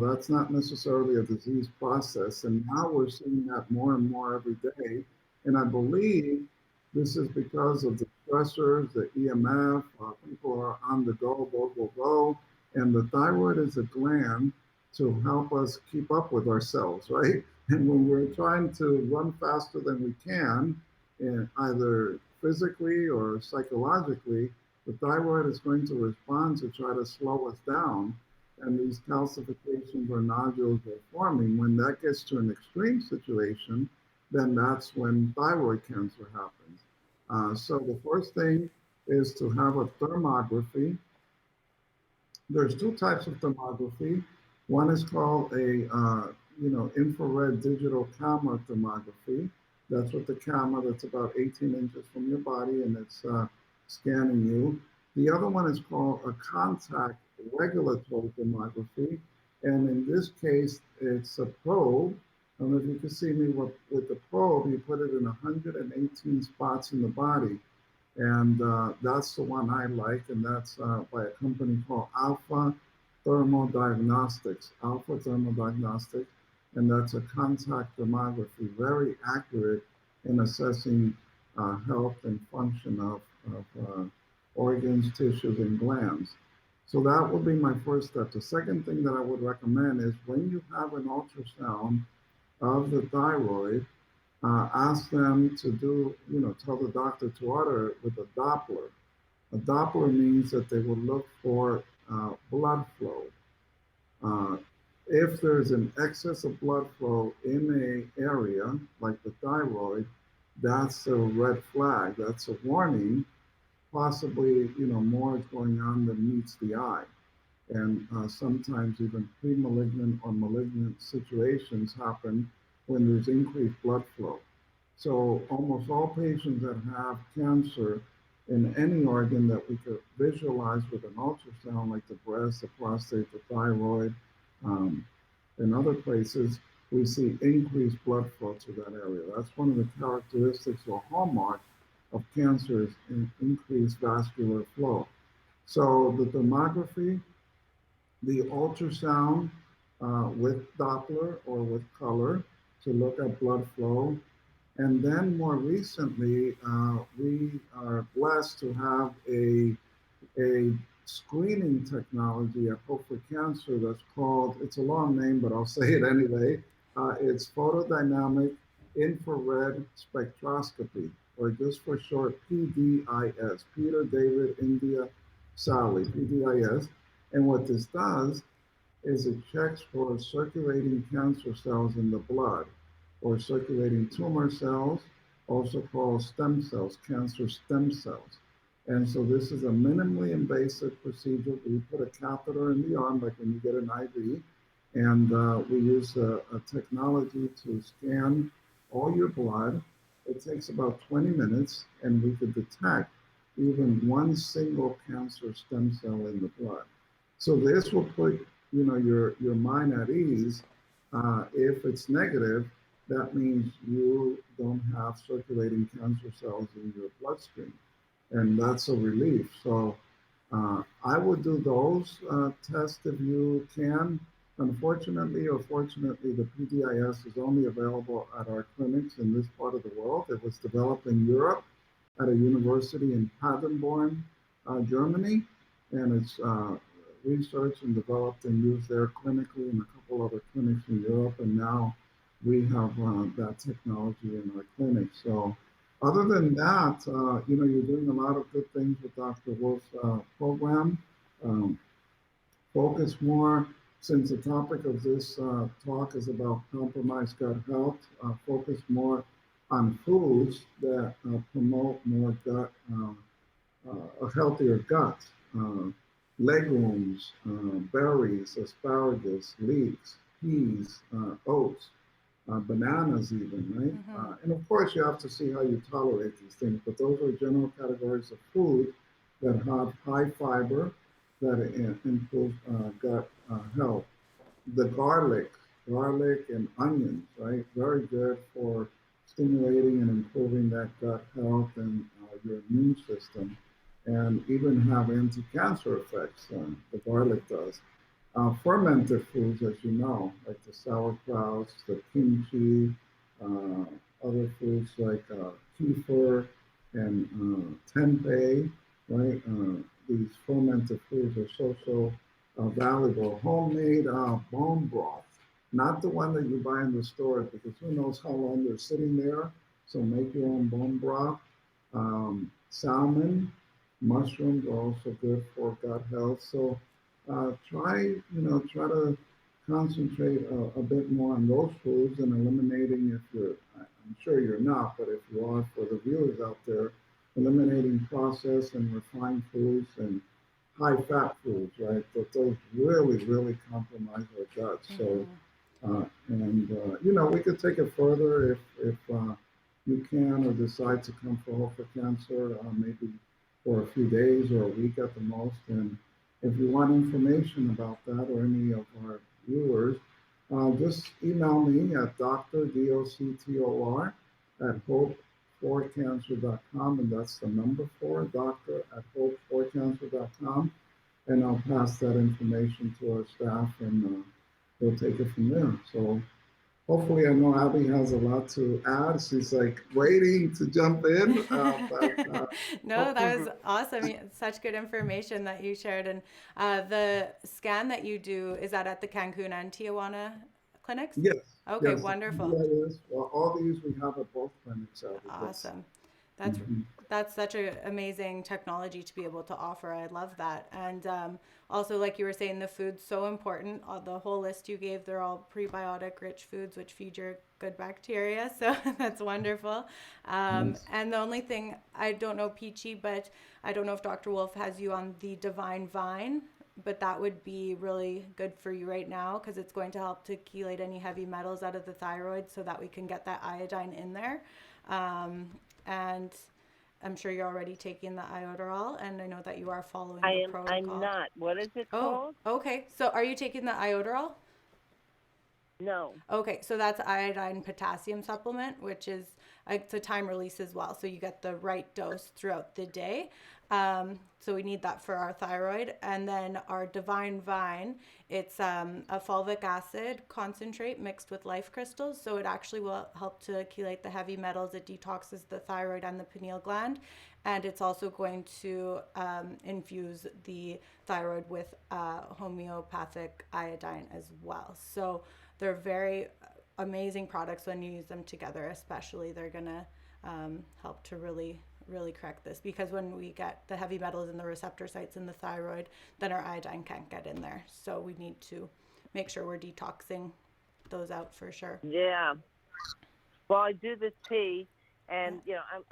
that's not necessarily a disease process. And now we're seeing that more and more every day. And I believe this is because of the stressors, the EMF, people are on the go, go, go, go. And the thyroid is a gland to help us keep up with ourselves, right? And when we're trying to run faster than we can, and either physically or psychologically, the thyroid is going to respond to try to slow us down. And these calcifications or nodules are forming. When that gets to an extreme situation, then that's when thyroid cancer happens. So the first thing is to have a thermography. There's two types of thermography. One is called a infrared digital camera thermography. That's with the camera that's about 18 inches from your body, and it's scanning you. The other one is called a contact regulatory thermography, and in this case, it's a probe. I don't know if you can see me with the probe. You put it in 118 spots in the body, and that's the one I like, and that's by a company called Alpha Thermal Diagnostics. Alpha Thermal Diagnostics, and that's a contact thermography, very accurate in assessing health and function of organs, tissues, and glands. So that would be my first step. The second thing that I would recommend is when you have an ultrasound of the thyroid, ask them to do, tell the doctor to order it with a Doppler. A Doppler means that they will look for blood flow. Uh, if there's an excess of blood flow in a area like the thyroid, that's a red flag. That's a warning. Possibly, more is going on than meets the eye. And sometimes even pre-malignant or malignant situations happen when there's increased blood flow. So almost all patients that have cancer in any organ that we could visualize with an ultrasound, like the breast, the prostate, the thyroid, um, and other places, we see increased blood flow to that area. That's one of the characteristics or hallmark of cancer is increased vascular flow. So the thermography, the ultrasound with Doppler or with color to look at blood flow. And then more recently, we are blessed to have a screening technology at Hope for Cancer that's called, it's a long name, but I'll say it anyway. It's photodynamic infrared spectroscopy, or just for short, PDIS, Peter David India Sally, PDIS. And what this does is it checks for circulating cancer cells in the blood or circulating tumor cells, also called stem cells, cancer stem cells. And so this is a minimally invasive procedure. We put a catheter in the arm, like when you get an IV, and we use a technology to scan all your blood. It takes about 20 minutes, and we could detect even one single cancer stem cell in the blood. So this will put your mind at ease. If it's negative, that means you don't have circulating cancer cells in your bloodstream, and that's a relief. So I would do those tests if you can. Unfortunately or fortunately, the PDIS is only available at our clinics in this part of the world. It was developed in Europe at a university in Paderborn, Germany, and it's researched and developed and used there clinically in a couple other clinics in Europe. And now we have that technology in our clinic. So other than that, you're doing a lot of good things with Dr. Wolf's program. Um, Focus more, since the topic of this talk is about compromised gut health, focus more on foods that promote more gut, a healthier gut. Uh, Legumes, berries, asparagus, leeks, peas, oats, bananas even, right? Mm-hmm. And of course, you have to see how you tolerate these things, but those are general categories of food that have high fiber that improve gut health. The garlic and onions, right? Very good for stimulating and improving that gut health and your immune system, and even have anti-cancer effects. The garlic does. Fermented foods, as you know, like the sauerkrauts, the kimchi, other foods like kefir and tempeh, right? These fermented foods are so valuable. Homemade bone broth, not the one that you buy in the store, because who knows how long they're sitting there. So make your own bone broth. Salmon, mushrooms are also good for gut health. So try to concentrate a bit more on those foods and eliminating, if you're, I'm sure you're not, but if you are, for the viewers out there, eliminating processed and refined foods and high fat foods, right? But those really compromise our guts. So, Mm-hmm. we could take it further if you can or decide to come forward for cancer, maybe for a few days or a week at the most. And if you want information about that or any of our viewers, just email me at Doctor at hopeforcancer.com, and that's the number for doctor at hopeforcancer.com, and I'll pass that information to our staff, and we'll take it from there. So hopefully, I know Abby has a lot to add. She's like waiting to jump in, but No, hopefully, that was awesome. Such good information that you shared. And the scan that you do, is that at the Cancun and Tijuana clinics? yes, Okay, yes, the wonderful. idea is, well, all these we have at both clinics, Abby. Yes. Awesome. That's Mhm. that's such an amazing technology to be able to offer. I love that. And also, like you were saying, the food's so important. The whole list you gave, they're all prebiotic rich foods, which feed your good bacteria. So that's wonderful. Yes. And the only thing, I don't know, Peachy, but I don't know if Dr. Wolf has you on the Divine Vine, but that would be really good for you right now, because it's going to help to chelate any heavy metals out of the thyroid so that we can get that iodine in there. And I'm sure you're already taking the iodoral, and I know that you are following the I'm protocol. not. What is it Oh, called? okay. So are you taking the iodoral? No. Okay, so that's iodine potassium supplement, which is it's a time release as well. So you get the right dose throughout the day. So we need that for our thyroid. And then our Divine Vine, it's a fulvic acid concentrate mixed with life crystals. So it actually will help to chelate the heavy metals. It detoxes the thyroid and the pineal gland. And it's also going to infuse the thyroid with homeopathic iodine as well. So they're very amazing products when you use them together, especially. They're going to help to really correct this, because when we get the heavy metals in the receptor sites in the thyroid, then our iodine can't get in there. So we need to make sure we're detoxing those out for sure. Yeah. Well, I do the tea, Yeah. and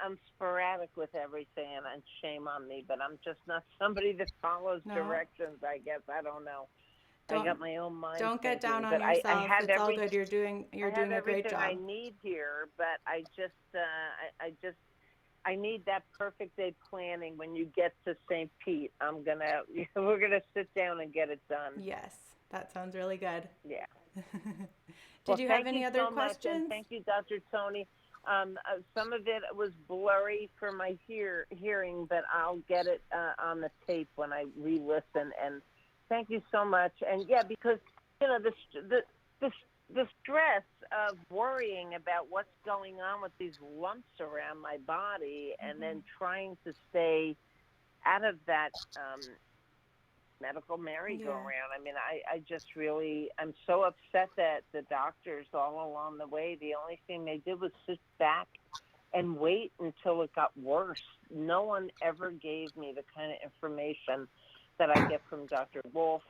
I'm sporadic with everything, and shame on me, but I'm just not somebody that follows No, directions. I guess I don't know. I don't got my own mind don't get down thinking, on but I yourself. have It's all good. I You're have doing a great everything I job. need here, but I need that perfect day planning. When you get to St. Pete, we're gonna sit down and get it done. Yes, that sounds really good. Yeah. Did Well, you have thank any you other so much, and questions? thank you, Dr. Tony. Some of it was blurry for my hearing, but I'll get it on the tape when I re-listen. And thank you so much. And yeah, because the stress of worrying about what's going on with these lumps around my body, and then trying to stay out of that medical merry-go-round. I mean, I just really, I'm so upset that the doctors all along the way, the only thing they did was sit back and wait until it got worse. No one ever gave me the kind of information that I get from Dr. Wolfe,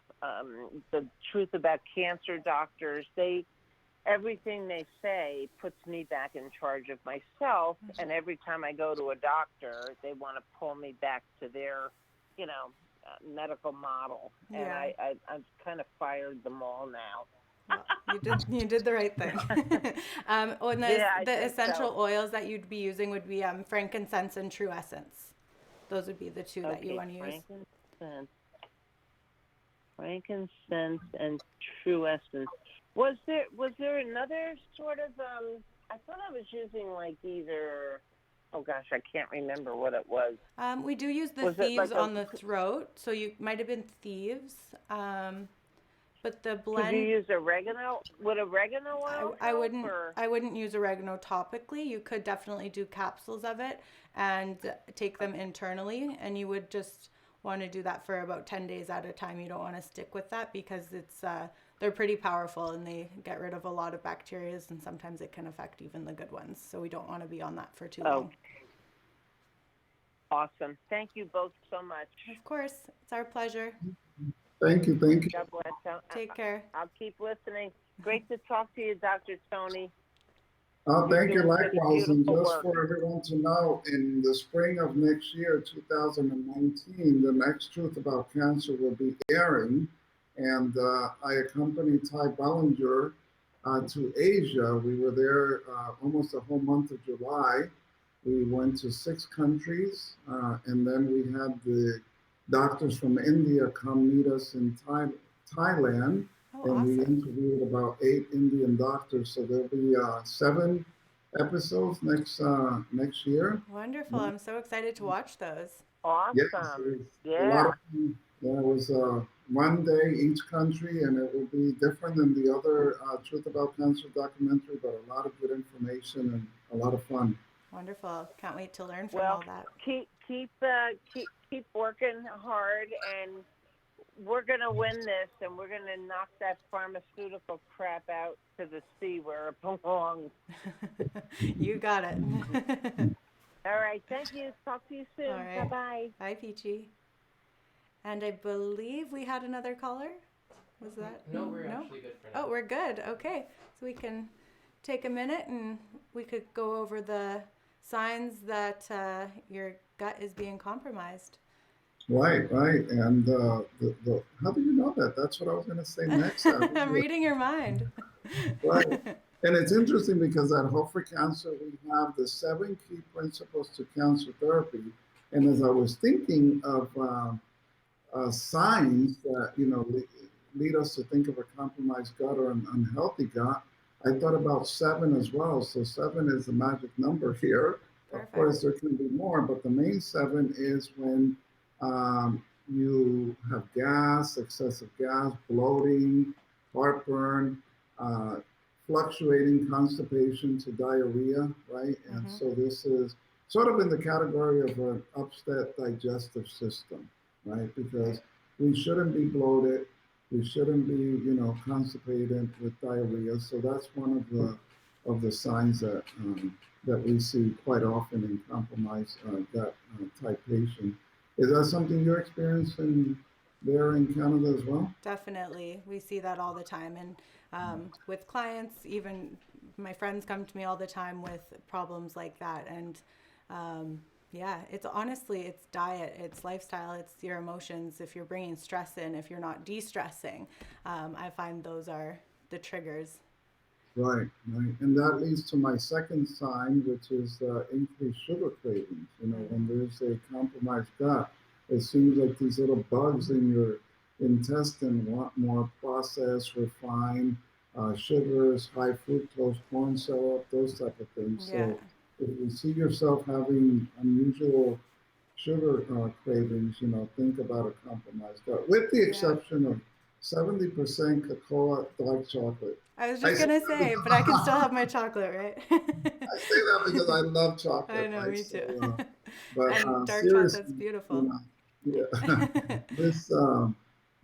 the truth about cancer doctors. Everything they say puts me back in charge of myself, and every time I go to a doctor, they want to pull me back to their, medical model. And I've kind of fired them all now. Well, you did the right thing. And the essential oils that you'd be using would be frankincense and true essence. Those would be the two that you want to use. Frankincense and true essence. Was there another sort of I thought I was using like either, oh gosh, I can't remember what it was. We do use the thieves on the throat, so you might have been thieves. But the blend. Could you use oregano? Would oregano oil? I wouldn't use oregano topically. You could definitely do capsules of it and take them internally, and you would just want to do that for about 10 days at a time. You don't want to stick with that because they're pretty powerful and they get rid of a lot of bacteria, and sometimes it can affect even the good ones. So we don't want to be on that for too long. Awesome. Thank you both so much. Of course. It's our pleasure. Thank you. God bless. Take care. I'll keep listening. Great to talk to you, Dr. Tony. Thank you likewise. And just for everyone to know, in the spring of next year, 2019, the next Truth About Cancer will be airing. And I accompanied Ty Bellinger to Asia. We were there almost a whole month of July. We went to 6 countries, and then we had the doctors from India come meet us in Thailand. And awesome. We interviewed about 8 Indian doctors. So there'll be 7 episodes next year. Wonderful. I'm so excited to watch those. Awesome. Yes, a lot of fun. Yeah, it was 1 day each country, and it will be different than the other Truth About Cancer documentary, but a lot of good information and a lot of fun. Wonderful. Can't wait to learn from all that. Keep working hard, and we're going to win this, and we're going to knock that pharmaceutical crap out to the sea where it belongs. You got it. All right. Thank you. Talk to you soon. Right. Bye-bye. Bye, Peachy. And I believe we had another caller. Was that? No, we're actually good for now. Oh, we're good. Okay. So we can take a minute and we could go over the signs that your gut is being compromised. Right. And how do you know that? That's what I was going to say next. I'm reading your mind. Right. And it's interesting because at Hope for Cancer, we have the 7 key principles to cancer therapy. And as I was thinking of signs that, lead us to think of a compromised gut or an unhealthy gut, I thought about 7 as well. So 7 is the magic number here. Perfect. Of course, there can be more, but the main 7 is when you have gas, excessive gas, bloating, heartburn, fluctuating constipation to diarrhea, right? And so this is sort of in the category of an upset digestive system, right? Because we shouldn't be bloated. We shouldn't be, constipated with diarrhea. So that's one of the signs that we see quite often in compromised gut type patient. Is that something you're experiencing there in Canada as well? Definitely. We see that all the time. And with clients, even my friends come to me all the time with problems like that. And it's honestly, it's diet, it's lifestyle, it's your emotions. If you're bringing stress in, if you're not de-stressing, I find those are the triggers. Right. And that leads to my second sign, which is increased sugar cravings. When there's a compromised gut, it seems like these little bugs in your intestine want more processed, refined sugars, high fructose, corn syrup, those type of things. Yeah. So if you see yourself having unusual sugar cravings, think about a compromised gut, with the exception of 70% cocoa dark chocolate. I was just going to say, but I can still have my chocolate, right? I say that because I love chocolate. I know, right? me too. But and dark chocolate's beautiful. this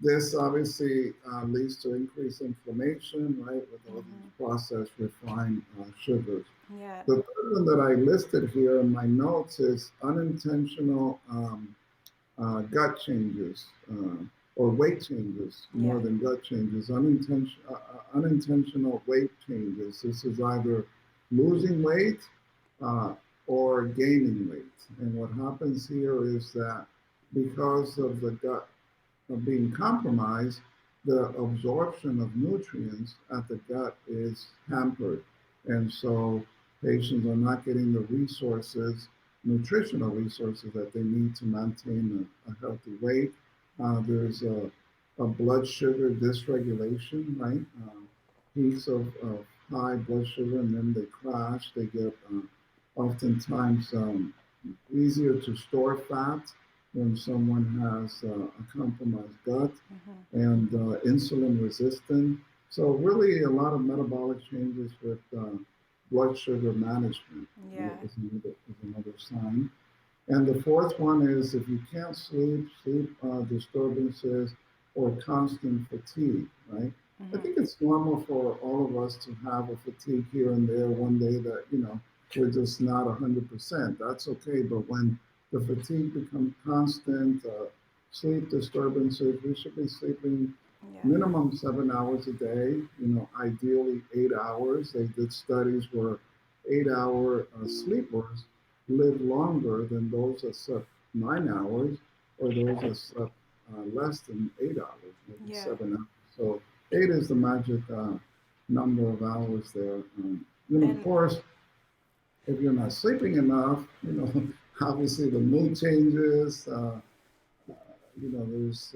This obviously leads to increased inflammation, right, with all these processed refined sugars. Yeah. The third one that I listed here in my notes is unintentional gut changes or weight changes, Yeah. more than gut changes, unintentional weight changes. This is either losing weight uh, or gaining weight. And what happens here is that because of the gut being compromised, the absorption of nutrients at the gut is hampered. And so patients are not getting the resources, nutritional resources that they need to maintain a healthy weight. There's a blood sugar dysregulation, right? Peaks of high blood sugar and then they crash. They get oftentimes easier to store fat when someone has a compromised gut and insulin resistant. So really a lot of metabolic changes with blood sugar management Yeah. is another sign. And the fourth one is if you can't sleep, sleep disturbances, or constant fatigue, right? I think it's normal for all of us to have a fatigue here and there one day that, we're just not 100%. That's okay. But when the fatigue becomes constant, sleep disturbances, we should be sleeping Yeah. minimum 7 hours a day, ideally 8 hours. They did studies where 8 hour sleepers live longer than those that slept 9 hours or those that slept less than 8 hours, maybe Yeah. 7 hours. So eight is the magic number of hours there. Of And course, if you're not sleeping enough, obviously the mood changes. There's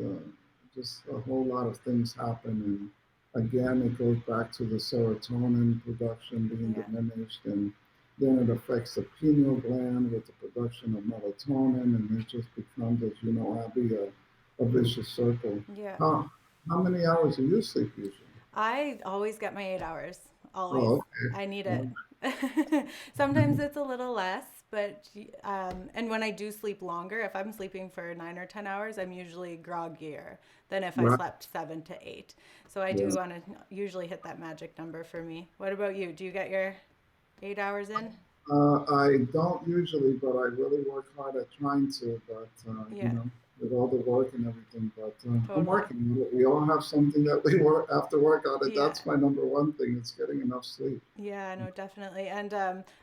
just a whole lot of things happen. And again, it goes back to the serotonin production being yeah. diminished. And then it affects the pineal gland with the production of melatonin. And it just becomes, as you know, Abby, a vicious circle. Yeah. How, how many hours do you sleep usually? I always get my 8 hours. Always. Oh, I need okay. it. Sometimes it's a little less, but and when I do sleep longer, if I'm sleeping for 9 or 10 hours, I'm usually groggier than if I Right. slept 7 to 8. So I Yeah. do want to usually hit that magic number for me. What about you? Do you get your 8 hours in? I don't usually, but I really work hard at trying to. But Yeah, with all the work and everything, but I'm totally. working on it. We all have something that we have to work on it. Yeah. That's my number one thing. It's getting enough sleep. Yeah, no, definitely. And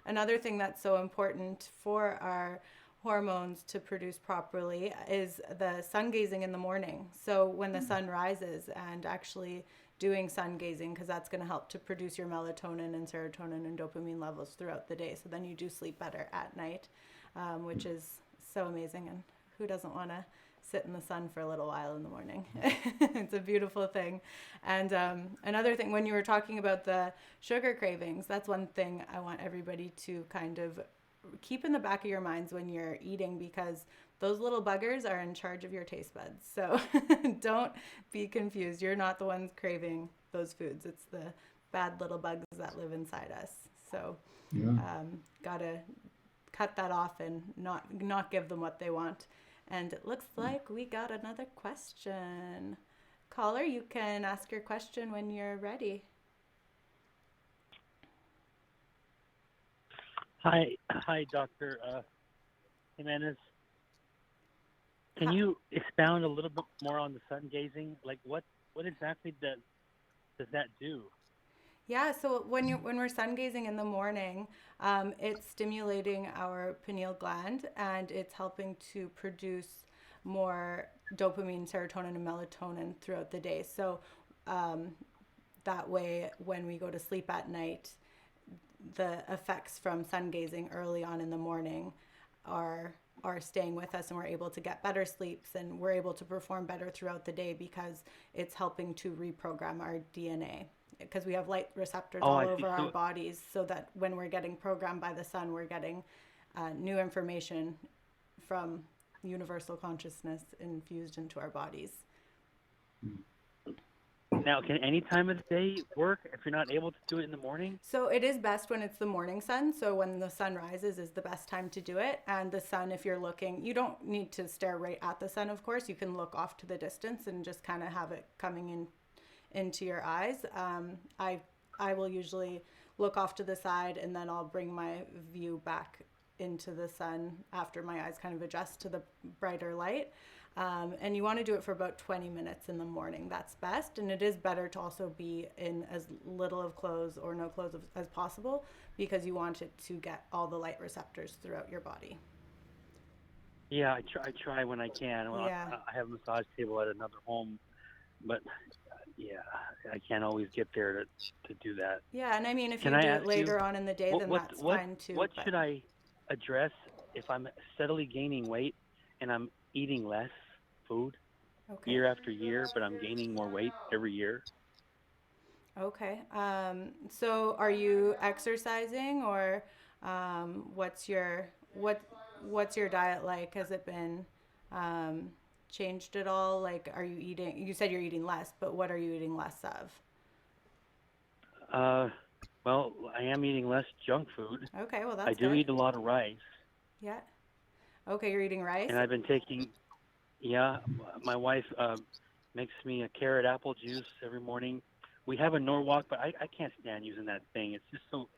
another thing that's so important for our hormones to produce properly is the sun gazing in the morning. So when the sun rises and actually doing sun gazing, because that's going to help to produce your melatonin and serotonin and dopamine levels throughout the day. So then you do sleep better at night, which is so amazing. And who doesn't want to sit in the sun for a little while in the morning? It's a beautiful thing. And another thing, when you were talking about the sugar cravings, that's one thing I want everybody to kind of keep in the back of your minds when you're eating, because those little buggers are in charge of your taste buds. So don't be confused. You're not the ones craving those foods. It's the bad little bugs that live inside us. So Yeah. gotta cut that off and not give them what they want. And it looks like we got another question. Caller, you can ask your question when you're ready. Hi, Dr. Jimenez. Can Hi. you expound a little bit more on the sun gazing? Like, what exactly does that do? Yeah, so when we're sun gazing in the morning, it's stimulating our pineal gland and it's helping to produce more dopamine, serotonin, and melatonin throughout the day. So that way, when we go to sleep at night, the effects from sun gazing early on in the morning are staying with us, and we're able to get better sleeps, and we're able to perform better throughout the day because it's helping to reprogram our DNA, because we have light receptors Oh, all I see. over our So, bodies, so that when we're getting programmed by the sun, we're getting new information from universal consciousness infused into our bodies. Now, can any time of the day work if you're not able to do it in the morning? So it is best when it's the morning sun. So when the sun rises is the best time to do it. And the sun, if you're looking, you don't need to stare right at the sun, of course. You can look off to the distance and just kind of have it coming in into your eyes. I will usually look off to the side, and then I'll bring my view back into the sun after my eyes kind of adjust to the brighter light. And you want to do it for about 20 minutes in the morning. That's best. And it is better to also be in as little of clothes or no clothes as possible, because you want it to get all the light receptors throughout your body. Yeah, I try when I can. Well, Yeah. I have a massage table at another home, but yeah, I can't always get there to do that. Yeah, and I mean, if Can you I do ask it later you, on in the day, then that's fine too. what But should I address if I'm steadily gaining weight and I'm eating less food okay, year after year, but I'm gaining more weight every year? okay. So are you exercising, or what's your what's your diet like? Has it been um, changed at all? Like, are you eating? You said you're eating less, but what are you eating less of? Uh, well, I am eating less junk food. Okay, well I that's do good. eat a lot of rice, Yeah. Okay, you're eating rice. and I've been taking. Yeah, my wife makes me a carrot apple juice every morning. We have a Norwalk, but I can't stand using that thing. It's just so,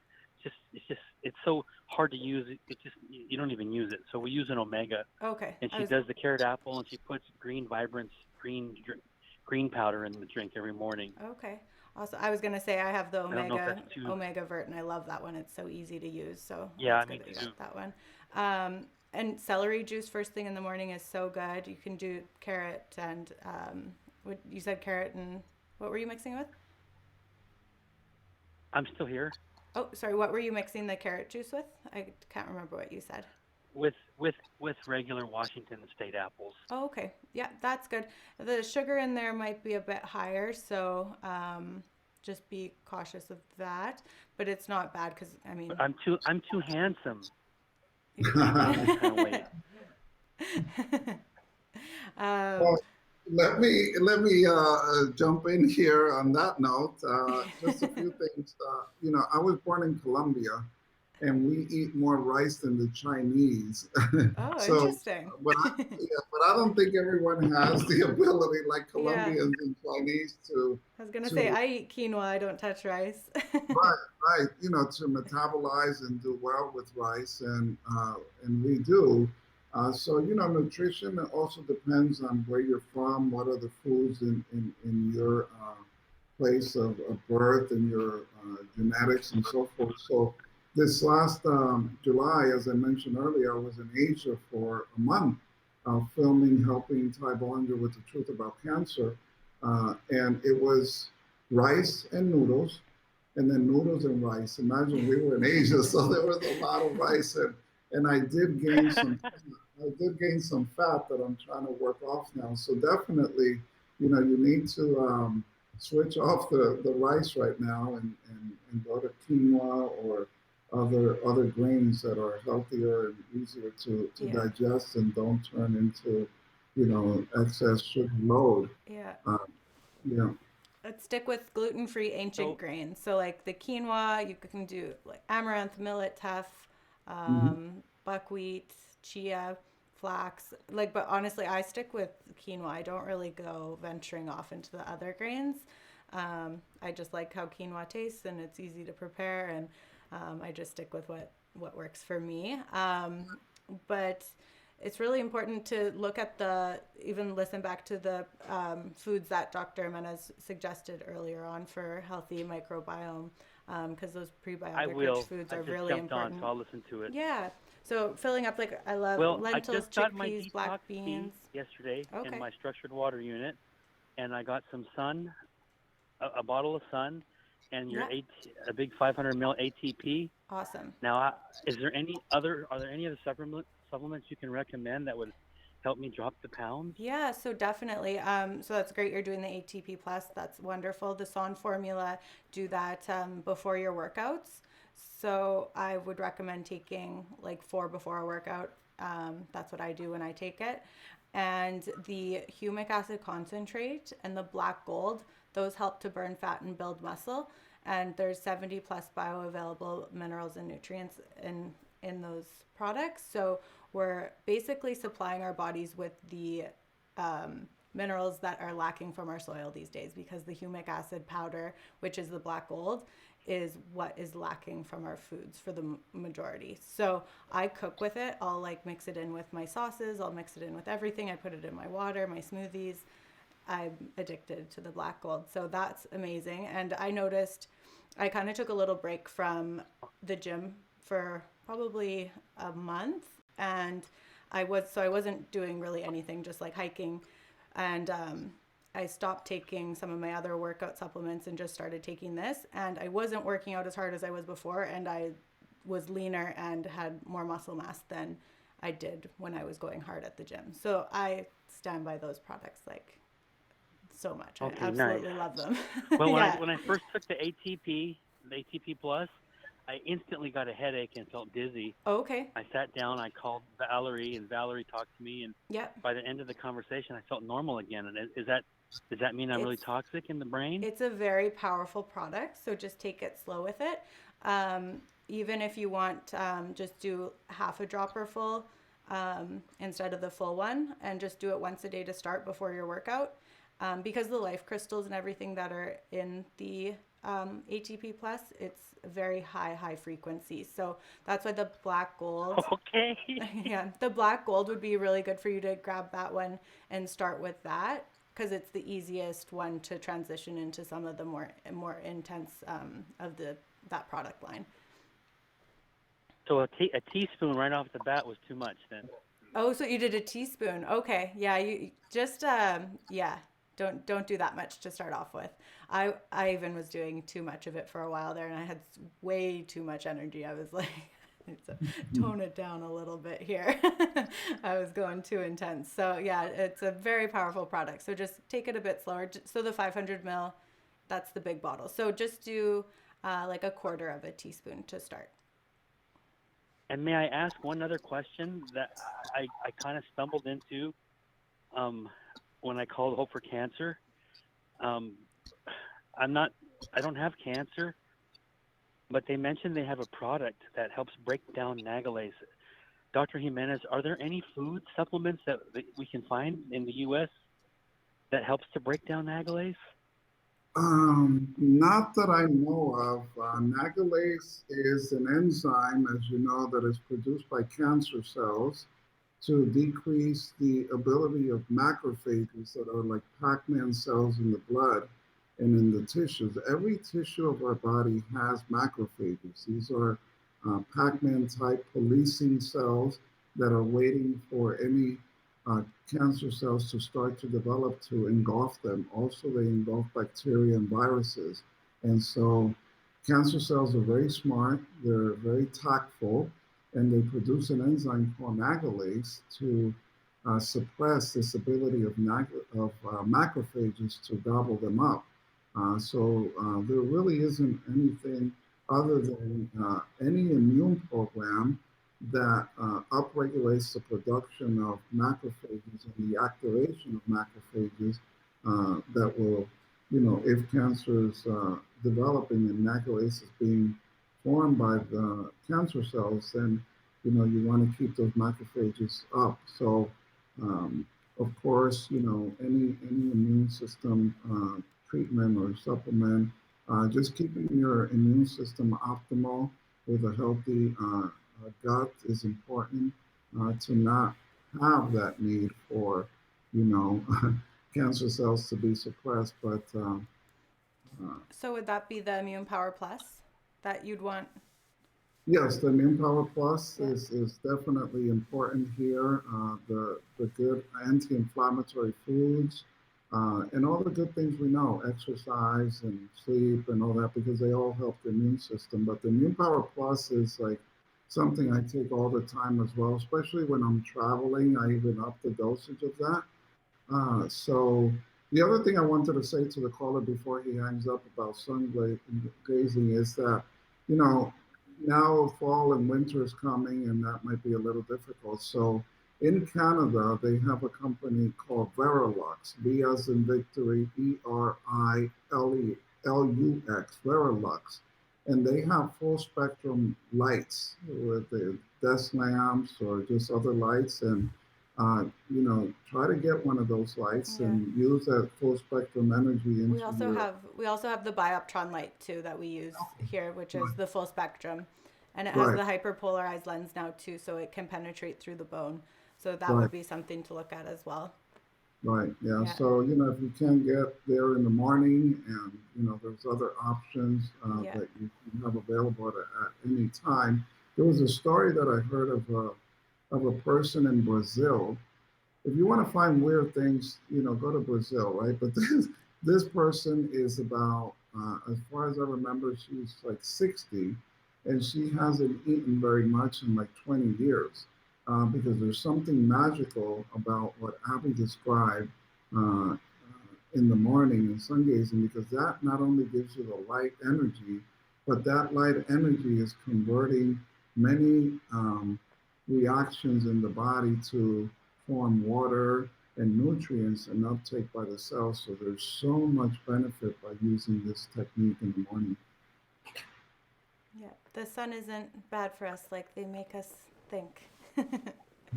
it's so hard to use. It just you don't even use it. So we use an Omega, Okay, and I she was does the carrot apple, and she puts green vibrance green powder in the drink every morning. okay. Also, I was gonna say I have the I don't know if that's too. Omega Vert, and I love that one. It's so easy to use. So Yeah, that's good me that you too. got that one. And celery juice first thing in the morning is so good. You can do carrot and what you said, carrot and what were you mixing with? I'm still here Oh, sorry. What were you mixing the carrot juice with? I can't remember what you said. with regular Washington State apples. Oh, okay. Yeah, that's good. The sugar in there might be a bit higher, so just be cautious of that. But it's not bad because I mean, But I'm too handsome to yeah. eat this kind of weight. um, Well, let me jump in here on that note. Just a few things. I was born in Colombia, and we eat more rice than the Chinese. oh, So, interesting. but I don't think everyone has the ability like Yeah, Colombians and Chinese to I was gonna say to I eat quinoa. I don't touch rice. right, to metabolize and do well with rice, and we do. So nutrition also depends on where you're from, what are the foods in your place of birth and your genetics and so forth. So this last July, as I mentioned earlier, I was in Asia for a month, filming, helping Ty Bollinger with the truth about cancer, and it was rice and noodles, and then noodles and rice. Imagine we were in Asia, so there was a lot of rice, and I did gain some fat that I'm trying to work off now. So definitely, you need to switch off the rice right now and go to quinoa or other grains that are healthier and easier to Yeah, digest and don't turn into excess sugar load. yeah. Um, yeah. Let's stick with gluten-free ancient So grains. So like the quinoa, you can do like amaranth, millet, teff, Mhm. buckwheat, chia, flax. Like, but honestly, I stick with quinoa. I don't really go venturing off into the other grains. I just like how quinoa tastes, and it's easy to prepare, and I just stick with what works for me. But it's really important to look at even listen back to the foods that Dr. Jimenez suggested earlier on for healthy microbiome, because those I prebiotic rich will. foods I are just really jumped on, important. so I'll listen to it. Yeah. So filling up, like, I love Well, I lentils, just got my chickpeas, black detox beans. tea yesterday in Okay. my structured water unit, and I got some Sun, a bottle of Sun, and Yeah. a big 500 ml ATP. Awesome. Now, are there any other supplements you can recommend that would help me drop the pounds? Yeah, so definitely. So that's great. You're doing the ATP plus. That's wonderful. The SON formula, do that before your workouts. So I would recommend taking like 4 before a workout. That's what I do when I take it. And the humic acid concentrate and the black gold, those help to burn fat and build muscle. And there's 70 plus bioavailable minerals and nutrients in those products. So we're basically supplying our bodies with the minerals that are lacking from our soil these days, because the humic acid powder, which is the black gold, is what is lacking from our foods for the majority. So I cook with it. I'll like mix it in with my sauces. I'll mix it in with everything. I put it in my water, my smoothies. I'm addicted to the black gold. So that's amazing. And I noticed I kind of took a little break from the gym for probably a month, and I wasn't doing really anything, just like hiking. And I stopped taking some of my other workout supplements and just started taking this. And I wasn't working out as hard as I was before, and I was leaner and had more muscle mass than I did when I was going hard at the gym. So I stand by those products like so much. Okay, I absolutely nice. love them. Well, Yeah. when I first took the ATP Plus, I instantly got a headache and felt dizzy. Okay. I sat down, I called Valerie, and Valerie talked to me, and Yep. by the end of the conversation, I felt normal again. And does that mean I'm really It's toxic in the brain? it's a very powerful product, so just take it slow with it. Even if you want, just do half a dropper full instead of the full one, and just do it once a day to start before your workout. Because the life crystals and everything that are in the ATP Plus, it's very high frequency. So that's why the black gold, Okay. yeah, the black gold would be really good for you to grab that one and start with that, because it's the easiest one to transition into some of the more intense of that product line. So a teaspoon right off the bat was too much then. Oh, so you did a teaspoon. Okay. Yeah, you just yeah, don't do that much to start off with. I even was doing too much of it for a while there, and I had way too much energy. I was like, tone it down a little bit here. I was going too intense. So yeah, it's a very powerful product. So just take it a bit slower. So the 500 ml, that's the big bottle. So just do like a quarter of a teaspoon to start. And may I ask one other question that I kind of stumbled into when I called Hope for Cancer? I don't have cancer, but they mentioned they have a product that helps break down nagalase. Dr. Jimenez, are there any food supplements that we can find in the U.S. that helps to break down nagalase? Not that I know of. Nagalase is an enzyme, as you know, that is produced by cancer cells to decrease the ability of macrophages that are like Pac-Man cells in the blood and in the tissues. Every tissue of our body has macrophages. These are Pac-Man type policing cells that are waiting for any cancer cells to start to develop to engulf them. Also, they engulf bacteria and viruses. And so cancer cells are very smart, they're very tactful, and they produce an enzyme called nagalase to suppress this ability of macrophages to gobble them up. There really isn't anything other than any immune program that upregulates the production of macrophages and the activation of macrophages that will, if cancer is developing and nagalase is being formed by the cancer cells, then, you want to keep those macrophages up. So, of course, any immune system treatment or supplement, just keeping your immune system optimal with a healthy gut is important to not have that need for, you know, cancer cells to be suppressed. But So would that be the Immune Power Plus that you'd want? yes, the Immune Power Plus Yeah. is definitely important here. The good anti-inflammatory foods and all the good things we know, exercise and sleep and all that, because they all help the immune system. But the Immune Power Plus is like something I take all the time as well, especially when I'm traveling. I even up the dosage of that. So the other thing I wanted to say to the caller before he hangs up about sun gazing is that, you know, now fall and winter is coming and that might be a little difficult. So In Canada, they have a company called Verilux, V as in Victory, Erilux, Verilux. And they have full spectrum lights with the desk lamps or just other lights. And, try to get one of those lights Yeah. and use that full spectrum energy We into also your. have we also have the Bioptron light too that we use here, which is Right, the full spectrum, and it has right, the hyperpolarized lens now too, so it can penetrate through the bone. So that right. would be something to look at as well. Right. Yeah. Yeah. So, if you can't get there in the morning and, there's other options Yeah. that you can have available at any time. There was a story that I heard of a person in Brazil. If you want to find weird things, go to Brazil, right? But this person is about, as far as I remember, she's like 60, and she hasn't eaten very much in like 20 years, because there's something magical about what Abby described in the morning and sun gazing, because that not only gives you the light energy, but that light energy is converting many reactions in the body to form water and nutrients and uptake by the cells. So there's so much benefit by using this technique in the morning. Yeah. The sun isn't bad for us like they make us think.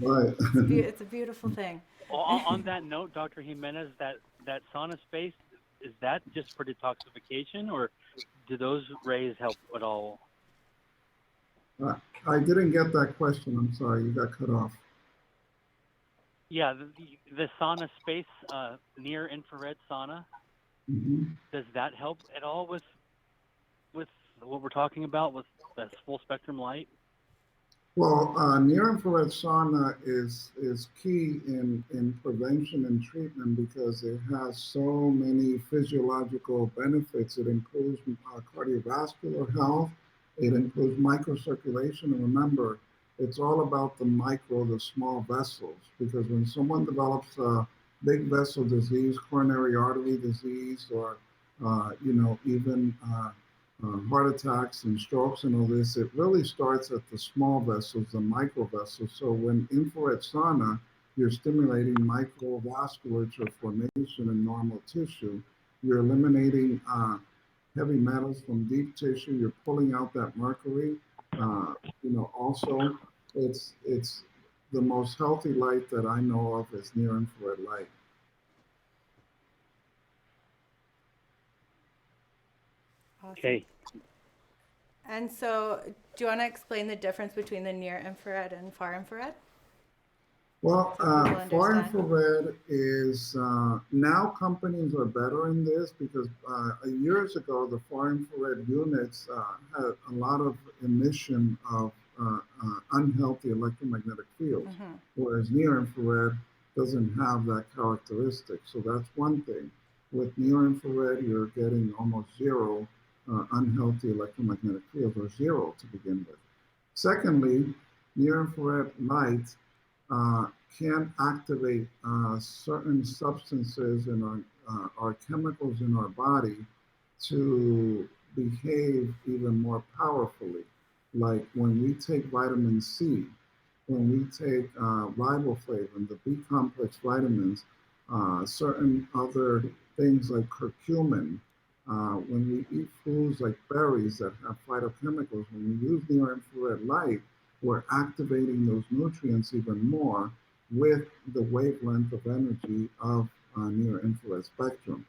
Right. It's a beautiful thing. On that note, Dr. Jimenez, that sauna space, is that just for detoxification, or do those rays help at all? I didn't get that question. I'm sorry. You got cut off. Yeah, the sauna space, near infrared sauna, Hmm. does that help at all with what we're talking about with the full spectrum light? Well, near-infrared sauna is key in prevention and treatment because it has so many physiological benefits. It improves cardiovascular health. It improves microcirculation. And remember, it's all about the small vessels, because when someone develops big vessel disease, coronary artery disease, or even heart attacks and strokes and all this, it really starts at the small vessels, the micro vessels. So when infrared sauna, you're stimulating microvasculature formation in normal tissue. You're eliminating heavy metals from deep tissue. You're pulling out that mercury. Also, it's the most healthy light that I know of is near infrared light. Awesome. Okay. And so, do you want to explain the difference between the near infrared and far infrared? Well, So people far understand. infrared is now companies are better in this because years ago the far infrared units had a lot of emission of unhealthy electromagnetic fields, Mm-hmm. whereas near infrared doesn't have that characteristic. So that's one thing. With near infrared, you're getting almost zero unhealthy electromagnetic fields, or zero to begin with. Secondly, near infrared light uh, can activate certain substances in our chemicals in our body to behave even more powerfully. Like when we take vitamin C, when we take riboflavin, the B complex vitamins, certain other things like curcumin, when we eat foods like berries that have phytochemicals, when we use near infrared light, we're activating those nutrients even more with the wavelength of energy of near infrared spectrum.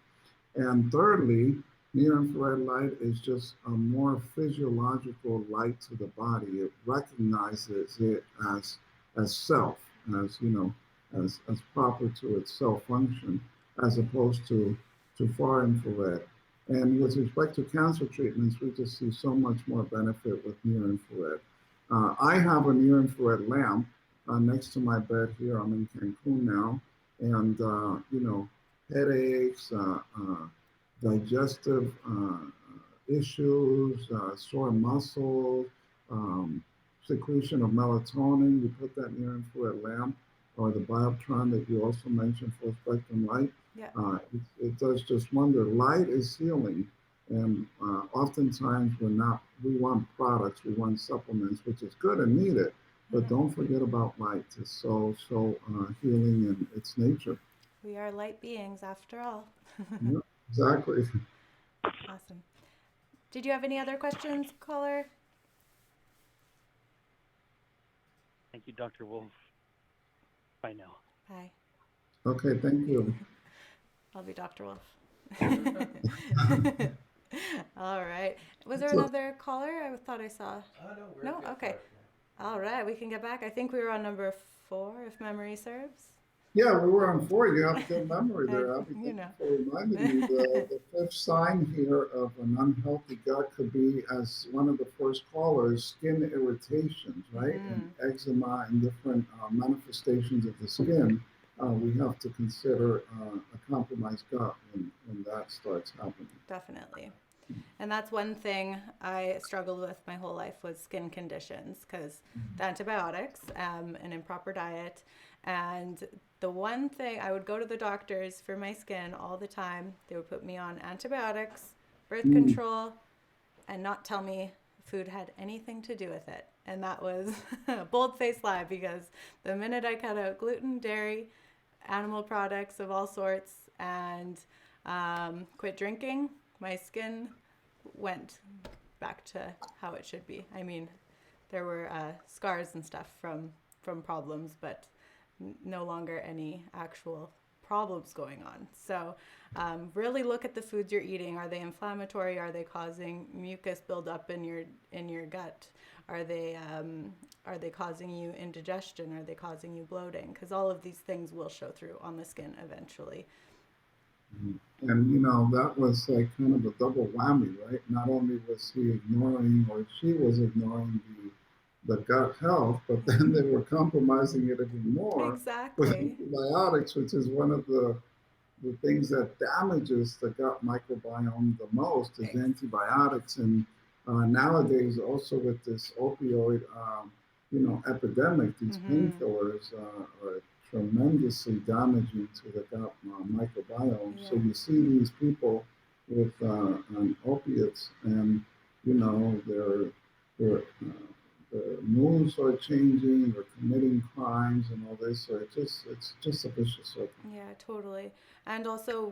And thirdly, near infrared light is just a more physiological light to the body. It recognizes it as self, as as proper to its self function, as opposed to far infrared. And with respect to cancer treatments, we just see so much more benefit with near infrared. I have a near infrared lamp next to my bed here. I'm in Cancun now, and headaches, digestive issues, sore muscles, um, secretion of melatonin. You put that near infrared lamp or the Bioptron that you also mentioned, full spectrum light. Yeah. It does just wonder. Light is healing. And oftentimes we want products, we want supplements, which is good and needed. but don't forget about light. It's so healing in its nature. We are light beings after all. Yeah, exactly. Awesome. Did you have any other questions, caller? Thank you, Dr. Wolf. Bye now. Bye. Okay, thank you. I'll be Dr. Wolf. All right. Was there So, another caller? I thought I saw. No, we're No? good. Okay. All right. We can get back. I think we were on number 4, if memory serves. yeah, we were on 4. You have good memory I, there, Abby. you Thank you know. for reminding me. The fifth sign here of an unhealthy gut could be, as one of the first callers, skin irritations, right? And eczema and different manifestations of the skin. We have to consider a compromised gut when that starts happening. Definitely. And that's one thing I struggled with my whole life was skin conditions because the antibiotics, an improper diet. And the one thing I would go to the doctors for my skin all the time, they would put me on antibiotics, birth control, and not tell me food had anything to do with it. And that was a bold-faced lie because the minute I cut out gluten, dairy, animal products of all sorts, and quit drinking, my skin went back to how it should be. I mean, there were scars and stuff from problems, but no longer any actual problems going on. So really look at the foods you're eating. Are they inflammatory? Are they causing mucus buildup in your gut? Are they causing you indigestion? Are they causing you bloating? Because all of these things will show through on the skin eventually. And that was like kind of a double whammy, right? Not only was he ignoring, or she was ignoring the gut health, but then they were compromising it even more with Exactly. antibiotics, which is one of the things that damages the gut microbiome the most is antibiotics. And nowadays, also with this opioid, epidemic, these painkillers are tremendously damaging to the gut microbiome. Yeah. So you see these people with opiates, and their moods are changing, they're committing crimes and all this. So it's just a vicious circle. Yeah, totally. And also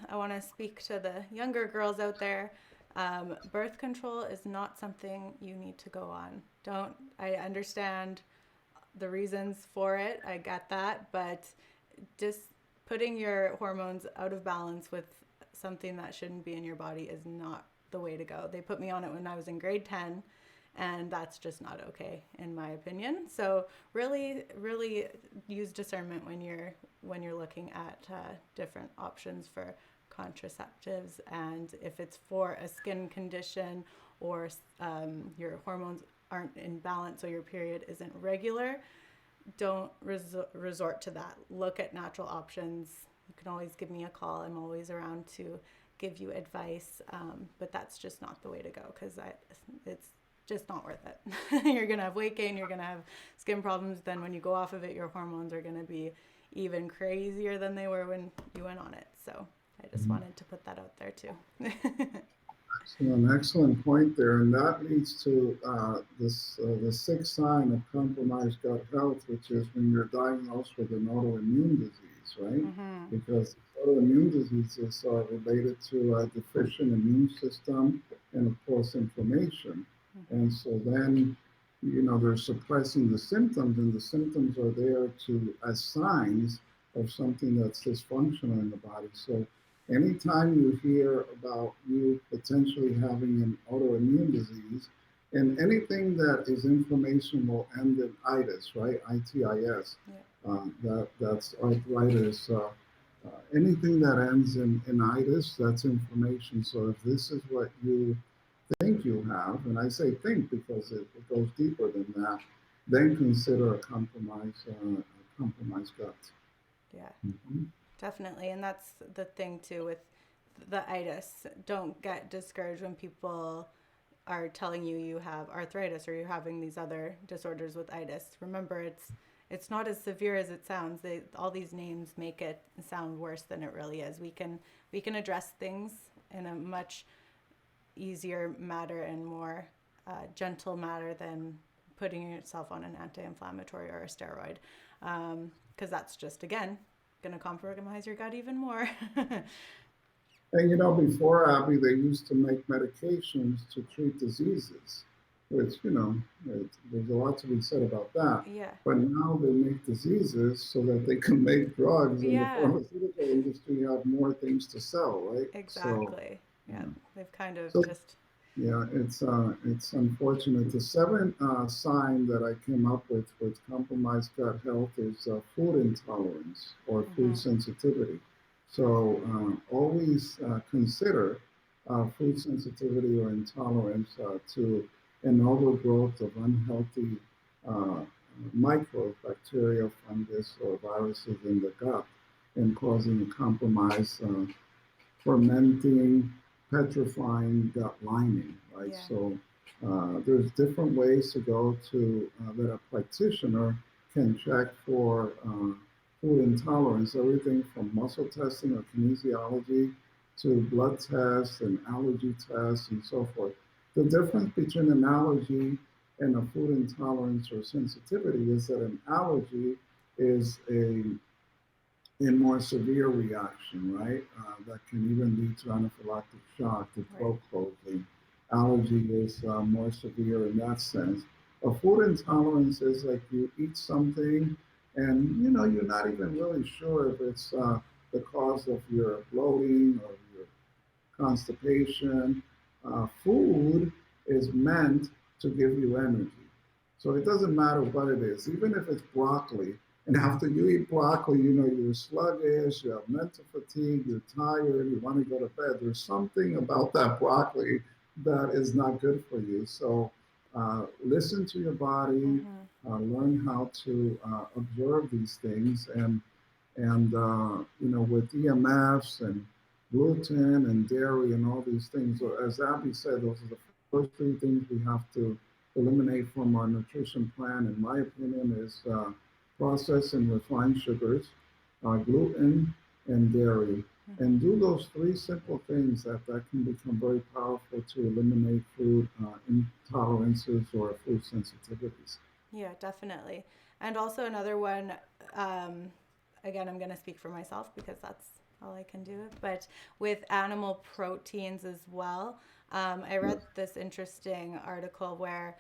I want to speak to the younger girls out there. Birth control is not something you need to go on. I understand the reasons for it. I get that, but just putting your hormones out of balance with something that shouldn't be in your body is not the way to go. They put me on it when I was in grade 10, and that's just not okay in my opinion. So really use discernment when you're looking at different options for contraceptives, and if it's for a skin condition or your hormones aren't in balance or your period isn't regular, don't resort to that. Look at natural options. You can always give me a call. I'm always around to give you advice, but that's just not the way to go because it's just not worth it. You're going to have weight gain, you're going to have skin problems. Then when you go off of it, your hormones are going to be even crazier than they were when you went on it. So I just wanted to put that out there too. Excellent point there, and that leads to the sixth sign of compromised gut health, which is when you're diagnosed with an autoimmune disease, right? Because autoimmune diseases are related to a deficient immune system and, of course, inflammation. And so then, they're suppressing the symptoms, and the symptoms are there as signs of something that's dysfunctional in the body. So anytime you hear about you potentially having an autoimmune disease, and anything that is inflammation will end in itis, right? ITIS. Yeah. That's arthritis. Anything that ends in itis, that's inflammation. So if this is what you think you have, and I say think because it goes deeper than that, then consider a compromised gut. Yeah. Definitely. And that's the thing too with the itis. Don't get discouraged when people are telling you have arthritis or you're having these other disorders with itis. Remember, it's not as severe as it sounds. All these names make it sound worse than it really is. We can address things in a much easier matter and more gentle matter than putting yourself on an anti-inflammatory or a steroid, because that's just, again, going to compromise your gut even more. And before, Abby, they used to make medications to treat diseases, which, there's a lot to be said about that. Yeah. But now they make diseases so that they can make drugs, and the Yeah. pharmaceutical industry have more things to sell, right? Exactly. So, Yeah. They've kind of so just. yeah, it's unfortunate. The seventh sign that I came up with compromised gut health is food intolerance or food sensitivity. So always consider food sensitivity or intolerance to an overgrowth of unhealthy uh, microbes, bacteria, fungus, or viruses in the gut, and causing a compromise. Fermenting, petrifying gut lining, right? Yeah. So there's different ways to go to that a practitioner can check for food intolerance, everything from muscle testing or kinesiology to blood tests and allergy tests and so forth. The difference between an allergy and a food intolerance or sensitivity is that an allergy is a more severe reaction, right? That can even lead to anaphylactic shock, to throat closing. Allergy is more severe in that sense. A food intolerance is like you eat something and you're not even really sure if it's the cause of your bloating or your constipation. Food is meant to give you energy. So it doesn't matter what it is, even if it's broccoli. And after you eat broccoli, you're sluggish, you have mental fatigue, you're tired, you want to go to bed. There's something about that broccoli that is not good for you. So listen to your body, learn how to observe these things, and with EMFs and gluten and dairy and all these things. So as Abby said, those are the first three things we have to eliminate from our nutrition plan, in my opinion, is processed and refined sugars, gluten, and dairy. And do those three simple things that can become very powerful to eliminate food intolerances or food sensitivities. Yeah, definitely. And also another one, again, I'm going to speak for myself because that's all I can do, but with animal proteins as well. I read this interesting article where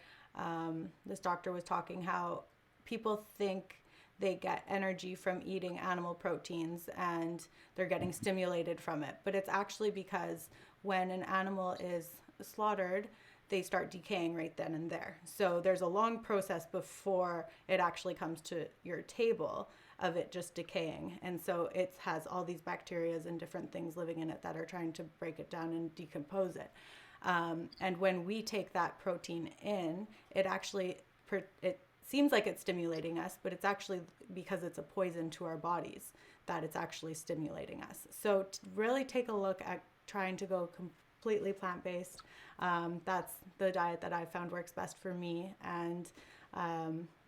this doctor was talking how people think they get energy from eating animal proteins and they're getting stimulated from it. But it's actually because when an animal is slaughtered, they start decaying right then and there. So there's a long process before it actually comes to your table of it just decaying. And so it has all these bacteria and different things living in it that are trying to break it down and decompose it. And when we take that protein in, it actually, it seems like it's stimulating us, but it's actually because it's a poison to our bodies that it's actually stimulating us. So really take a look at trying to go completely plant-based. That's the diet that I found works best for me and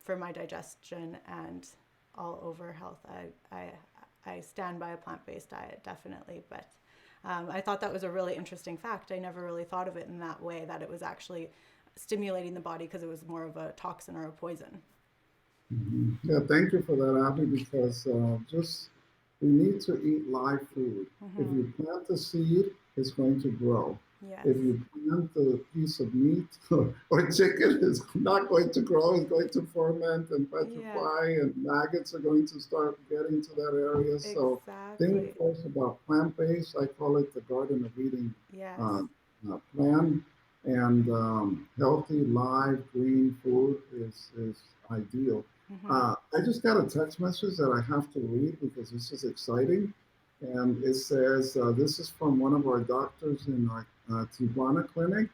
for my digestion and all over health. I stand by a plant-based diet, definitely, but I thought that was a really interesting fact. I never really thought of it in that way, that it was actually stimulating the body because it was more of a toxin or a poison. Mm-hmm. Yeah, thank you for that, Abby, because just we need to eat live food. If you plant the seed, it's going to grow. Yes. If you plant the piece of meat or chicken, it's not going to grow. It's going to ferment and petrify, and maggots are going to start getting to that area. So think first about plant-based. I call it the Garden of Eden plan. And healthy, live, green food is ideal. I just got a text message that I have to read because this is exciting. And it says, this is from one of our doctors in our Tijuana clinic.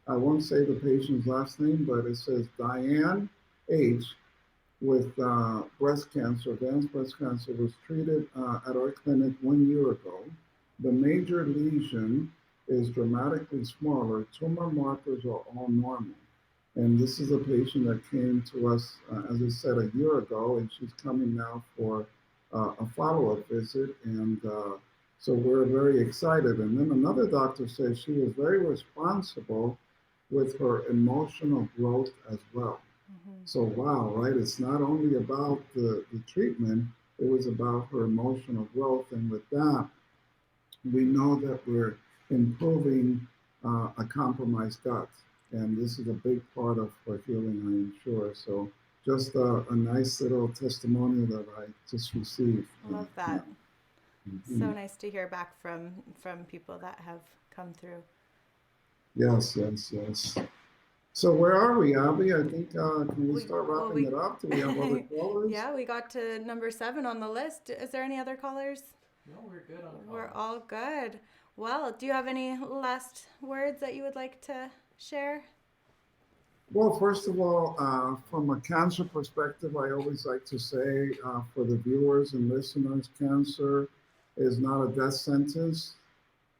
I won't say the patient's last name, but it says Diane H. with breast cancer, advanced breast cancer, was treated at our clinic 1 year ago. The major lesion is dramatically smaller. Tumor markers are all normal. And this is a patient that came to us, as I said, a year ago, and she's coming now for a follow-up visit. And so we're very excited. And then another doctor says she was very responsible with her emotional growth as well. So wow, right? It's not only about the treatment, it was about her emotional growth. And with that, we know that we're improving a compromised gut. And this is a big part of her healing, I am sure. So just a nice little testimonial that I just received. Love Yeah. that. So Mhm. nice to hear back from people that have come through. Yes, yes, yes. So where are we, Abby? I think can we We start well wrapping we it up? Do we have other callers? yeah, we got to number 7 on the list. Is there any other callers? No, we're good on We're callers. all good. Well, do you have any last words that you would like to share? Well, first of all, from a cancer perspective, I always like to say for the viewers and listeners, cancer is not a death sentence.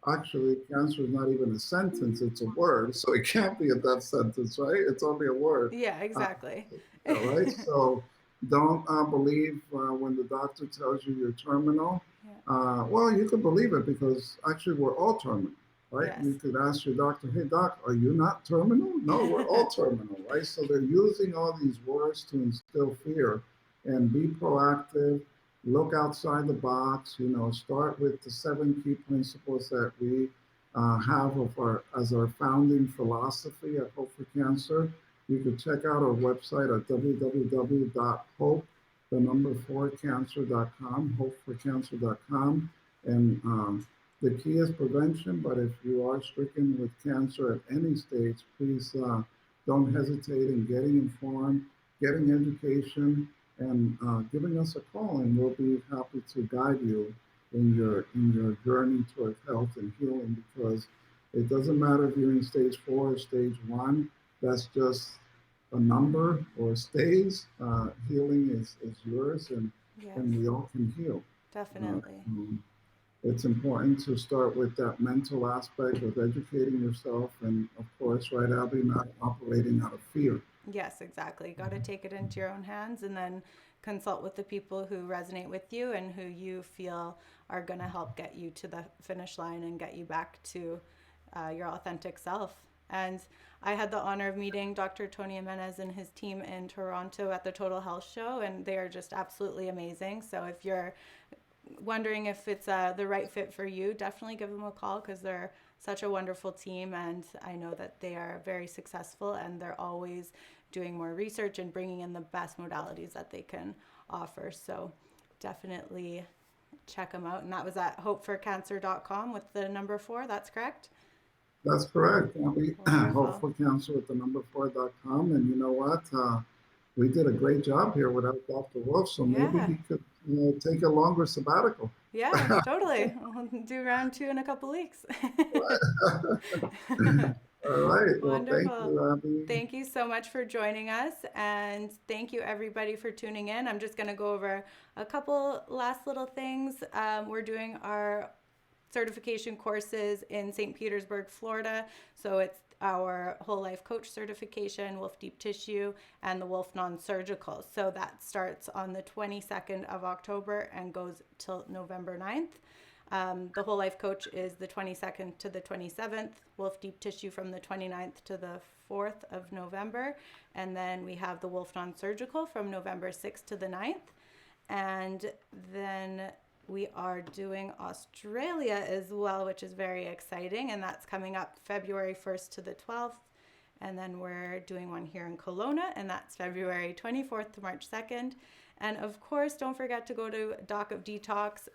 Actually, cancer is not even a sentence, it's a word. So it can't be a death sentence, right? It's only a word. Yeah, Uh, exactly. yeah, right? So don't believe when the doctor tells you you're terminal. Yeah. Well, you could believe it because actually we're all terminal, right? Yes. You could ask your doctor, hey, doc, are you not terminal? No, we're all terminal, right? So they're using all these words to instill fear and be proactive. Look outside the box, start with the 7 key principles that we have as our founding philosophy at Hope for Cancer. You can check out our website at www.hope, the number 4cancer.com, hopeforcancer.com. And the key is prevention, but if you are stricken with cancer at any stage, please don't hesitate in getting informed, getting education, and giving us a call, and we'll be happy to guide you in your journey towards health and healing. Because it doesn't matter if you're in stage 4 or stage 1. That's just a number or stage. Healing is yours, Yes, and we all can heal. Uh, definitely. um, it's important to start with that mental aspect of educating yourself, and of course, right, Abby, not operating out of fear. Yes, exactly. Got to take it into your own hands and then consult with the people who resonate with you and who you feel are going to help get you to the finish line and get you back to your authentic self. And I had the honor of meeting Dr. Tony Jimenez and his team in Toronto at the Total Health Show, and they are just absolutely amazing. So if you're wondering if it's the right fit for you, definitely give them a call because they're such a wonderful team, and I know that they are very successful and they're always doing more research and bringing in the best modalities that they can offer. So definitely check them out. And that was at hopeforcancer.com with the number 4. That's correct? That's correct. We hope Wonderful. for cancer with the number 4.com. And you know what? We did a great job here without Dr. Wolfe, so maybe Yeah. he could take a longer sabbatical. Yeah, totally. We'll do round 2 in a couple weeks. All right. Well, thank Wonderful. you, Abby. Thank you so much for joining us, and thank you everybody for tuning in. I'm just going to go over a couple last little things. We're doing our certification courses in St. Petersburg, Florida. So it's our whole life coach certification, Wolfe Deep Tissue, and the Wolfe Nonsurgical. So that starts on the 22nd of October and goes till November 9th. The whole life coach is the 22nd to the 27th, Wolfe Deep Tissue from the 29th to the 4th of November. And then we have the Wolfe Nonsurgical from November 6th to the 9th. And then we are doing Australia as well, which is very exciting. And that's coming up February 1st to the 12th. And then we're doing one here in Kelowna, and that's February 24th to March 2nd. And of course, don't forget to go to Doc of Detox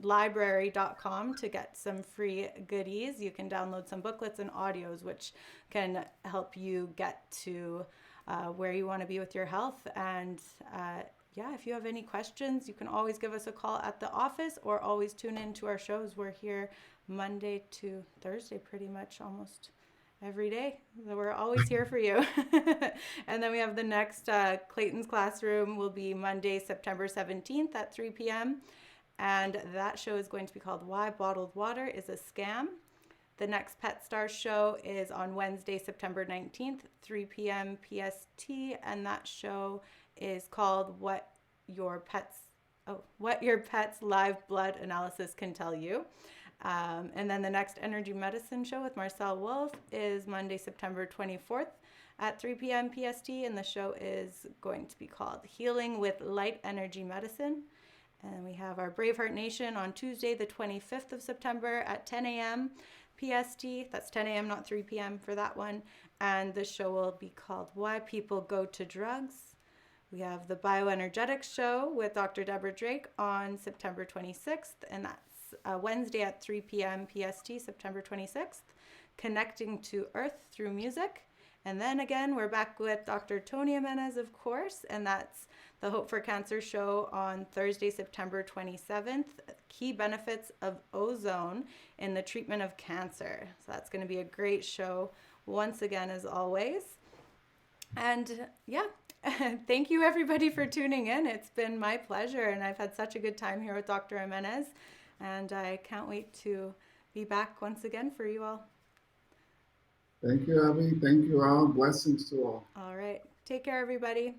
library.com to get some free goodies. You can download some booklets and audios, which can help you get to where you want to be with your health. And yeah, if you have any questions, you can always give us a call at the office or always tune in to our shows. We're here Monday to Thursday, pretty much almost every day. So we're always here for you. And then we have the next Clayton's Classroom will be Monday, September 17th at 3 p.m. And that show is going to be called Why Bottled Water is a Scam. The next Pet Star show is on Wednesday, September 19th, 3 p.m. PST. And that show is called What Your Pet's Live Blood Analysis Can Tell You. And then the next Energy Medicine show with Marcel Wolfe is Monday, September 24th at 3 p.m. PST, and the show is going to be called Healing with Light Energy Medicine. And we have our Braveheart Nation on Tuesday, the 25th of September at 10 a.m. PST. That's 10 a.m., not 3 p.m. for that one. And the show will be called Why People Go to Drugs. We have the Bioenergetics Show with Dr. Deborah Drake on September 26th, and that's Wednesday at 3 p.m. PST, September 26th. Connecting to Earth Through Music. And then again, we're back with Dr. Tony Jimenez, of course, and that's the Hope for Cancer show on Thursday, September 27th. Key benefits of ozone in the treatment of cancer. So that's going to be a great show once again, as always. And yeah, thank you everybody for tuning in. It's been my pleasure, and I've had such a good time here with Dr. Jimenez, and I can't wait to be back once again for you all. Thank you, Abby. Thank you all. Blessings to all. All right. Take care, everybody.